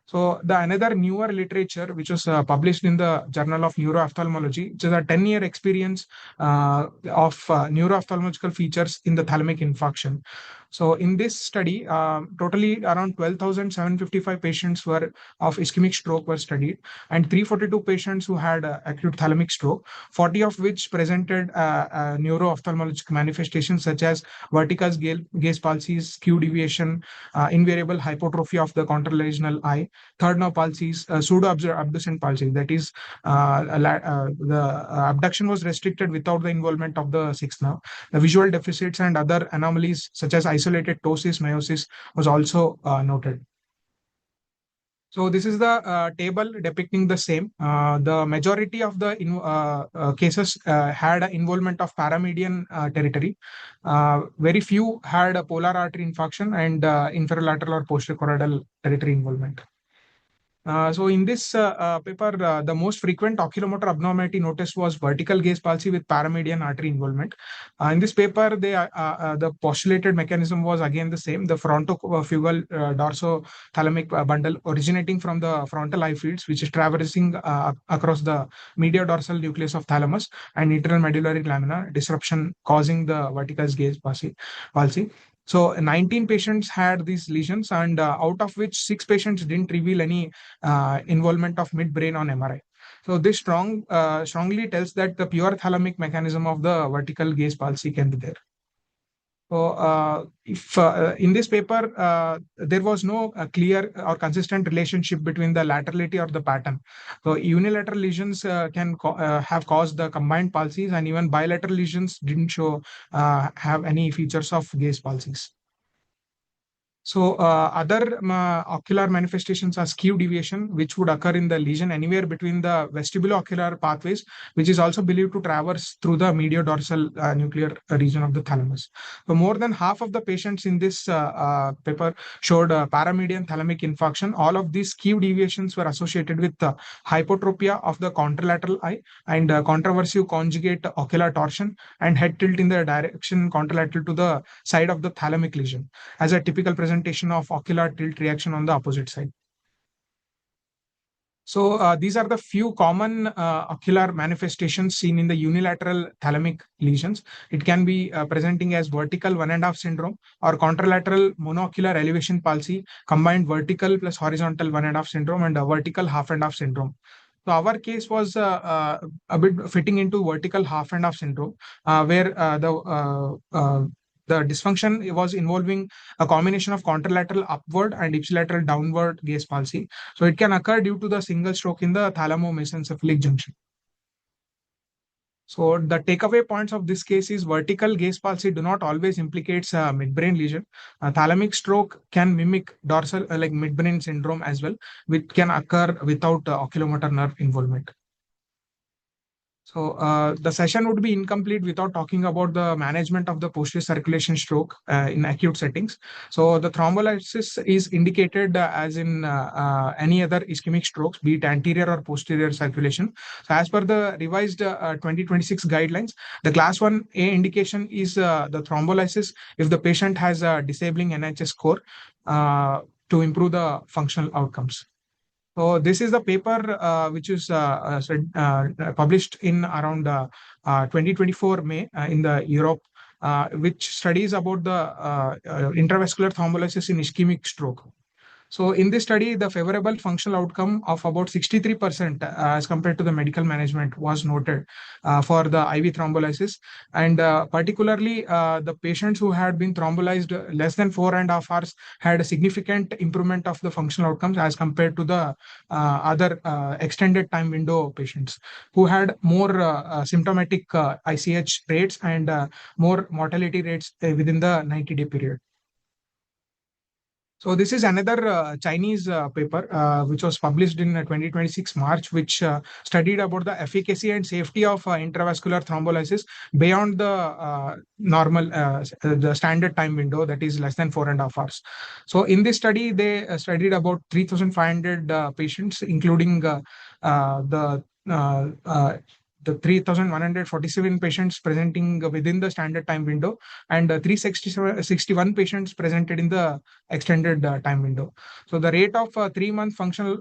So the another newer literature, which was published in the Journal of Neuroophthalmology, which is a 10-year experience of neuroophthalmological features in the thalamic infarction. So in this study, totally around 12,755 patients were of ischemic stroke were studied, and 342 patients who had acute thalamic stroke, 40 of which presented neuro-ophthalmologic manifestations such as vertical gaze palsies, skew deviation, invariable hypertrophy of the contralateral eye, third nerve palsies, pseudo-abducent palsy. That is, the abduction was restricted without the involvement of the sixth nerve. The visual deficits and other anomalies such as isolated ptosis, meiosis was also noted. So this is the table depicting the same. The majority of the cases had an involvement of paramedian territory. Very few had a polar artery infarction and inferolateral or posterocoroidal territory involvement. So in this paper, the most frequent oculomotor abnormality noticed was vertical gaze palsy with paramedian artery involvement. In this paper, the postulated mechanism was again the same, the frontofugal dorsothalamic bundle originating from the frontal eye fields, which is traversing across the mediodorsal nucleus of thalamus and internal medullary lamina, disruption causing the vertical gaze palsy. So 19 patients had these lesions, and out of which 6 patients didn't reveal any involvement of midbrain on MRI. So this strongly tells that the pure thalamic mechanism of the vertical gaze palsy can be there. So if in this paper, there was no clear or consistent relationship between the laterality or the pattern. So unilateral lesions can have caused the combined palsies, and even bilateral lesions didn't show have any features of gaze palsies. So other ocular manifestations are skew deviation, which would occur in the lesion anywhere between the vestibulo-ocular pathways, which is also believed to traverse through the mediodorsal nuclear region of the thalamus. So more than half of the patients in this paper showed paramedian thalamic infarction. All of these skew deviations were associated with hypotropia of the contralateral eye and contraversive conjugate ocular torsion and head tilt in the direction contralateral to the side of the thalamic lesion, as a typical presentation of ocular tilt reaction on the opposite side. So these are the few common ocular manifestations seen in the unilateral thalamic lesions. It can be presenting as vertical 1.5 syndrome or contralateral monocular elevation palsy, combined vertical plus horizontal 1.5 syndrome, and a vertical 1/2 syndrome. So our case was a bit fitting into vertical 1/2 syndrome, where the dysfunction was involving a combination of contralateral upward and ipsilateral downward gaze palsy. So it can occur due to the single stroke in the thalamo-mesencephalic junction. So the takeaway points of this case is vertical gaze palsy do not always implicate midbrain lesion. Thalamic stroke can mimic dorsal like midbrain syndrome as well, which can occur without oculomotor nerve involvement. So the session would be incomplete without talking about the management of the posterior circulation stroke in acute settings. So the thrombolysis is indicated as in any other ischemic strokes, be it anterior or posterior circulation. So as per the revised 2026 guidelines, the class 1A indication is the thrombolysis if the patient has a disabling NHS score to improve the functional outcomes. So this is the paper which is published in around 2024 May in the Europe, which studies about the intravascular thrombolysis in ischemic stroke. So in this study, the favorable functional outcome of about 63% as compared to the medical management was noted for the IV thrombolysis. And particularly the patients who had been thrombolized less than 4.5 hours had a significant improvement of the functional outcomes as compared to the other extended time window patients who had more symptomatic ICH rates and more mortality rates within the 90-day period. So this is another Chinese paper which was published in 2026 March, which studied about the efficacy and safety of intravascular thrombolysis beyond the normal, the standard time window, that is less than 4.5 hours. So in this study, they studied about 3,500 patients, including the 3,147 patients presenting within the standard time window and 361 patients presented in the extended time window. So the rate of 3-month functional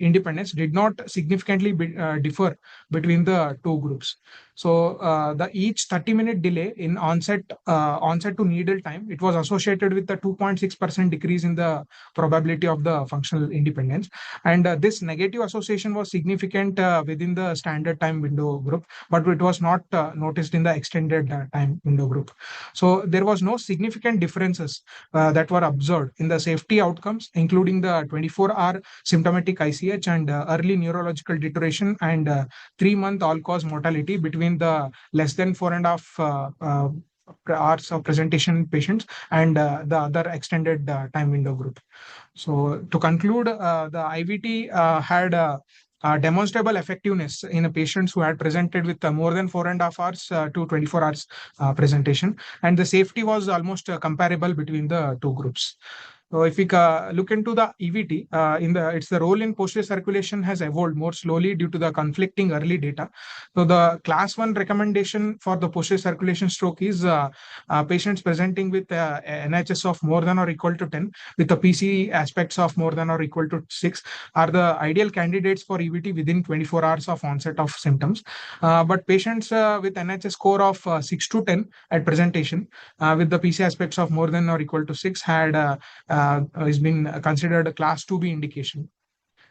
independence did not significantly differ between the two groups. So the each 30-minute delay in onset to needle time, it was associated with a 2.6% decrease in the probability of the functional independence. And this negative association was significant within the standard time window group, but it was not noticed in the extended time window group. So there was no significant differences that were observed in the safety outcomes, including the 24-hour symptomatic ICH and early neurological deterioration and 3-month all-cause mortality between the less than 4.5 hours of presentation patients and the other extended time window group. So to conclude, the IVT had demonstrable effectiveness in patients who had presented with more than 4.5 hours to 24 hours presentation, and the safety was almost comparable between the two groups. So if we look into the EVT, it's the role in posterior circulation has evolved more slowly due to the conflicting early data. So the class 1 recommendation for the posterior circulation stroke is patients presenting with NHS of more than or equal to 10 with the PC aspects of more than or equal to 6 are the ideal candidates for EVT within 24 hours of onset of symptoms. But patients with NHS score of 6 to 10 at presentation with the PC aspects of more than or equal to 6 had has been considered a class 2B indication.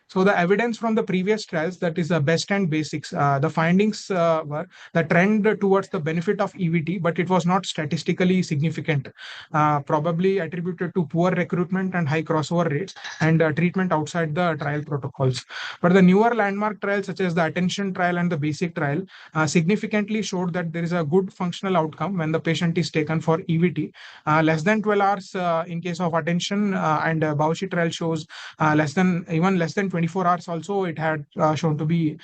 So the evidence from the previous trials, that is the BEST and BASICS, the findings were the trend towards the benefit of EVT, but it was not statistically significant, probably attributed to poor recruitment and high crossover rates and treatment outside the trial protocols. But the newer landmark trials, such as the Attention trial and the BASIC trial, significantly showed that there is a good functional outcome when the patient is taken for EVT. Less than 12 hours in case of Attention, and Bauchi trial shows less than 24 hours also it had shown to be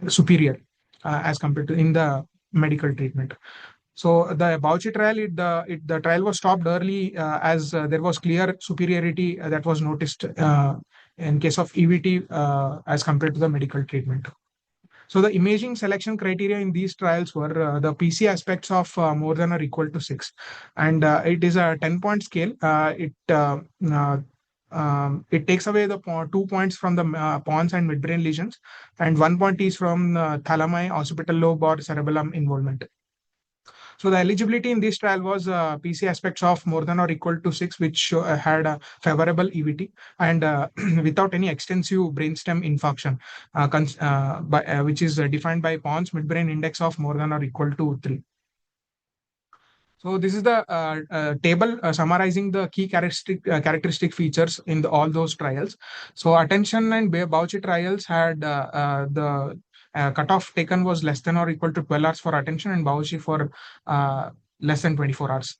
superior as compared to in the medical treatment. So the Bauchi trial, the trial was stopped early as there was clear superiority that was noticed in case of EVT as compared to the medical treatment. So the imaging selection criteria in these trials were the PC aspects of more than or equal to 6, and it is a 10-point scale. It takes away the 2 points from the pons and midbrain lesions, and 1 point is from thalami, occipital lobe, or cerebellum involvement. So the eligibility in this trial was PC aspects of more than or equal to 6, which had a favorable EVT and without any extensive brainstem infarction, which is defined by pons midbrain index of more than or equal to 3. So this is the table summarizing the key characteristic features in all those trials. So Attention and Bauchi trials had the cutoff taken was less than or equal to 12 hours for Attention and Bauchi for less than 24 hours.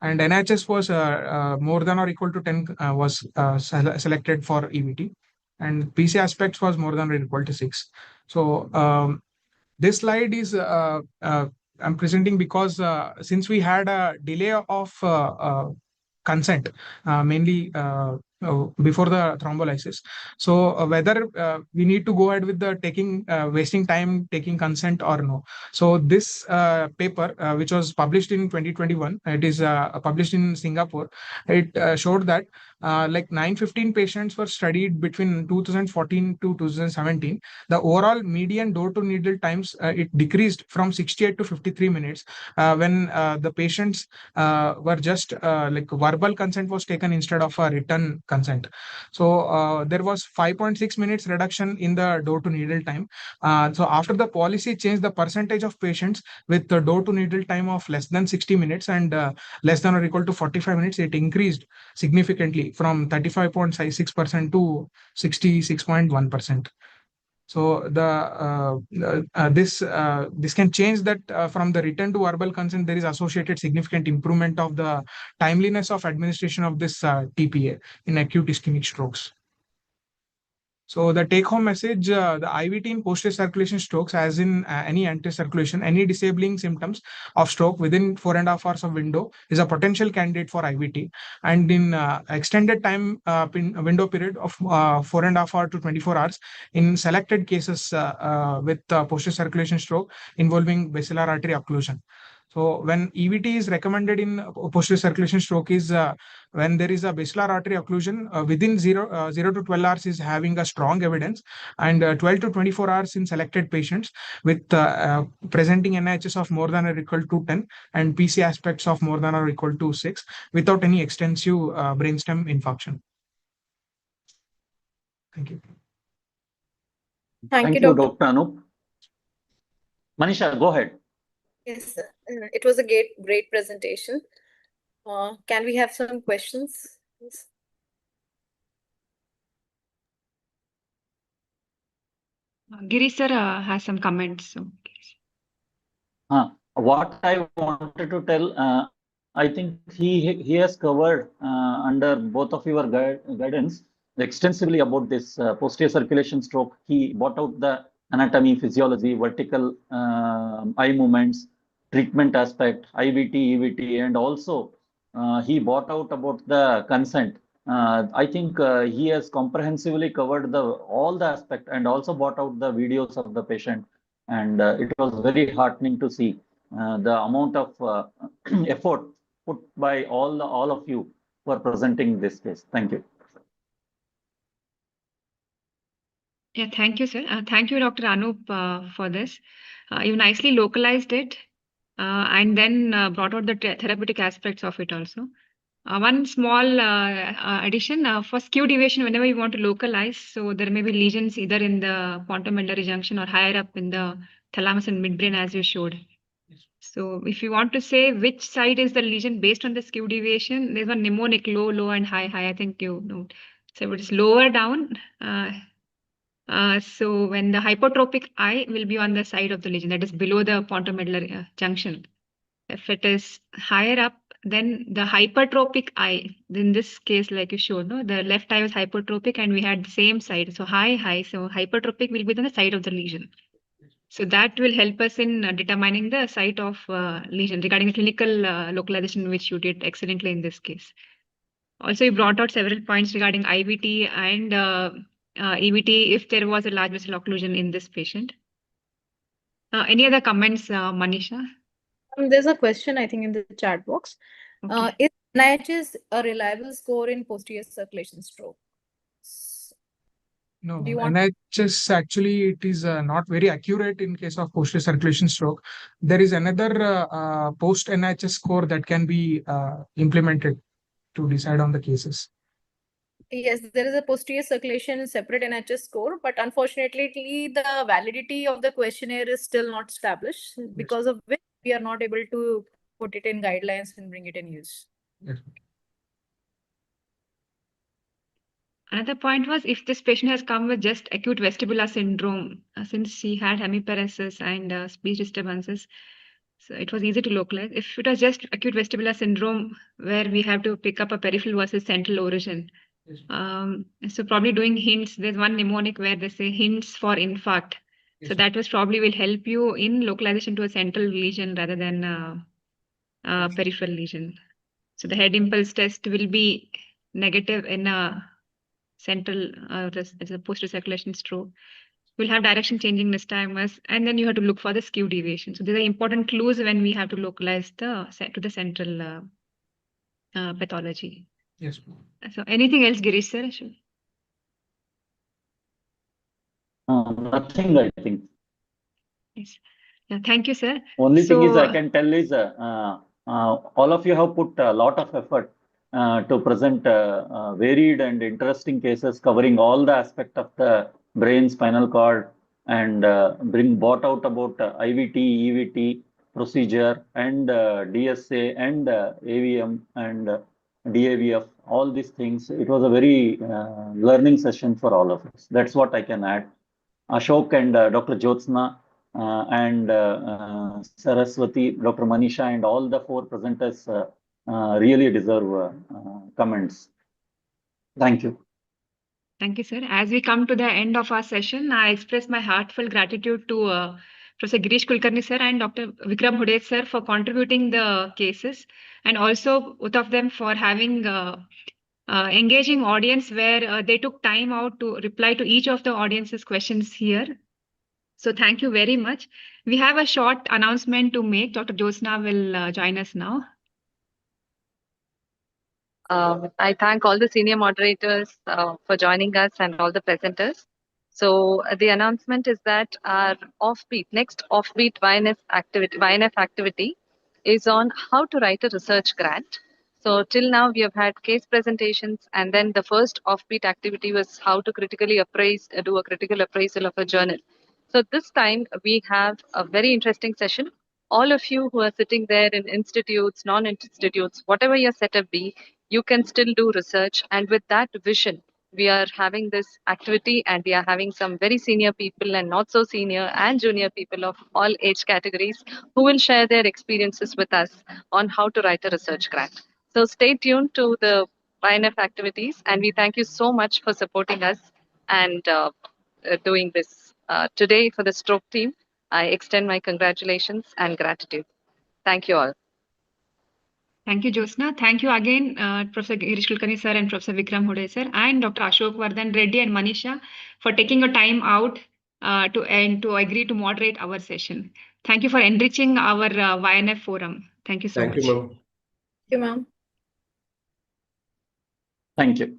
And NHS was more than or equal to 10 was selected for EVT, and PC aspects was more than or equal to 6. So this slide is I'm presenting because since we had a delay of consent, mainly before the thrombolysis. So whether we need to go ahead with the wasting time taking consent or no. So this paper, which was published in 2021, it is published in Singapore. It showed that like 915 patients were studied between 2014 to 2017. The overall median door-to-needle times it decreased from 68 to 53 minutes when the patients were just like verbal consent was taken instead of a written consent. So there was 5.6 minutes reduction in the door-to-needle time. So after the policy change, the percentage of patients with the door-to-needle time of less than 60 minutes and less than or equal to 45 minutes, it increased significantly from 35.6% to 66.1%. So this can change that from the written to verbal consent. There is associated significant improvement of the timeliness of administration of this TPA in acute ischemic strokes. So the take-home message: the IVT in posterior circulation strokes, as in any anti-circulation, any disabling symptoms of stroke within 4.5 hours of window is a potential candidate for IVT. And in extended time window period of 4.5 hours to 24 hours, in selected cases with posterior circulation stroke involving basilar artery occlusion. So when EVT is recommended in posterior circulation stroke is when there is a basilar artery occlusion within 0 to 12 hours is having a strong evidence, and 12 to 24 hours in selected patients with presenting NIHs of more than or equal to 10 and PC aspects of more than or equal to 6 without any extensive brainstem infarction. Thank you. Thank you, Dr. Anup. Manisha, go ahead. Yes, sir. It was a great presentation. Can we have some questions? Yes. Giri sir has some comments. So. What I wanted to tell, I think he has covered under both of your guidance extensively about this posterior circulation stroke. He brought out the anatomy, physiology, vertical eye movements, treatment aspect, IVT, EVT, and also he brought out about the consent. I think he has comprehensively covered all the aspect and also brought out the videos of the patient, and it was very heartening to see the amount of effort put by all of you for presenting this case. Thank you. Yeah, thank you, sir. Thank you, Dr. Anup, for this. You nicely localized it and then brought out the therapeutic aspects of it also. One small addition for skew deviation, whenever you want to localize, so there may be lesions either in the pontomedullary junction or higher up in the thalamus and midbrain, as you showed. So if you want to say which side is the lesion based on the skew deviation, there's one mnemonic: low, low, and high, high. I think you know. So if it is lower down, so when the hypotropic eye will be on the side of the lesion, that is below the pontomedullary junction. If it is higher up, then the hypertropic eye, in this case, like you showed, no, the left eye was hypertropic and we had the same side. So high, high. So hypertropic will be on the side of the lesion. So that will help us in determining the site of lesion regarding the clinical localization, which you did excellently in this case. Also, you brought out several points regarding IVT and EVT if there was a large vessel occlusion in this patient. Any other comments, Manisha? There's a question, I think, in the chat box. Okay. Is NIHs a reliable score in posterior circulation stroke? No, Do you want- NIHs actually it is not very accurate in case of posterior circulation stroke. There is another post NIHs score that can be implemented to decide on the cases. Yes, there is a posterior circulation separate NIHs score, but unfortunately, the validity of the questionnaire is still not established, because of which we are not able to put it in guidelines and bring it in use. Yes. Another point was if this patient has come with just acute vestibular syndrome, since she had hemiparesis and speech disturbances, so it was easy to localize. If it was just acute vestibular syndrome where we have to pick up a peripheral versus central origin, so probably doing hints, there's one mnemonic where they say hints for infarct. So that was probably will help you in localization to a central lesion rather than peripheral lesion. So the head impulse test will be negative in a central as a posterior circulation stroke. We'll have direction changing nystagmus, and then you have to look for the skew deviation. So these are important clues when we have to localize to the central pathology. Yes. So anything else, Girish sir? Nothing, I think. Yes. Yeah, thank you, sir. Only thing is I can tell is all of you have put a lot of effort to present varied and interesting cases covering all the aspect of the brain, spinal cord, and brought out about IVT, EVT procedure, and DSA, and AVM, and DAVF, all these things. It was a very learning session for all of us. That's what I can add. Ashok and Dr. Jyotsna and Saraswati, Dr. Manisha, and all the 4 presenters really deserve comments. Thank you. Thank you, sir. As we come to the end of our session, I express my heartfelt gratitude to Professor Girish Kulkarni sir and Dr. Vikram Hude sir for contributing the cases, and also both of them for having engaging audience where they took time out to reply to each of the audience's questions here. So thank you very much. We have a short announcement to make. Dr. Jyotsna will join us now. I thank all the senior moderators for joining us and all the presenters. So the announcement is that our next offbeat YNF activity is on how to write a research grant. So till now we have had case presentations, and then the first offbeat activity was how to do a critical appraisal of a journal. So this time we have a very interesting session. All of you who are sitting there in institutes, non-institutes, whatever your setup be, you can still do research. And with that vision, we are having this activity, and we are having some very senior people and not so senior and junior people of all age categories who will share their experiences with us on how to write a research grant. So stay tuned to the YNF activities, and we thank you so much for supporting us and doing this today for the stroke team. I extend my congratulations and gratitude. Thank you all. Thank you, Jyotsna. Thank you again, Professor Girish Kulkarni sir and Professor Vikram Hude sir and Dr. Ashok Vardhan Reddy and Manisha for taking a time out to agree to moderate our session. Thank you for enriching our YNF forum. Thank you so much. Thank you, ma'am. Thank you, ma'am. Thank you.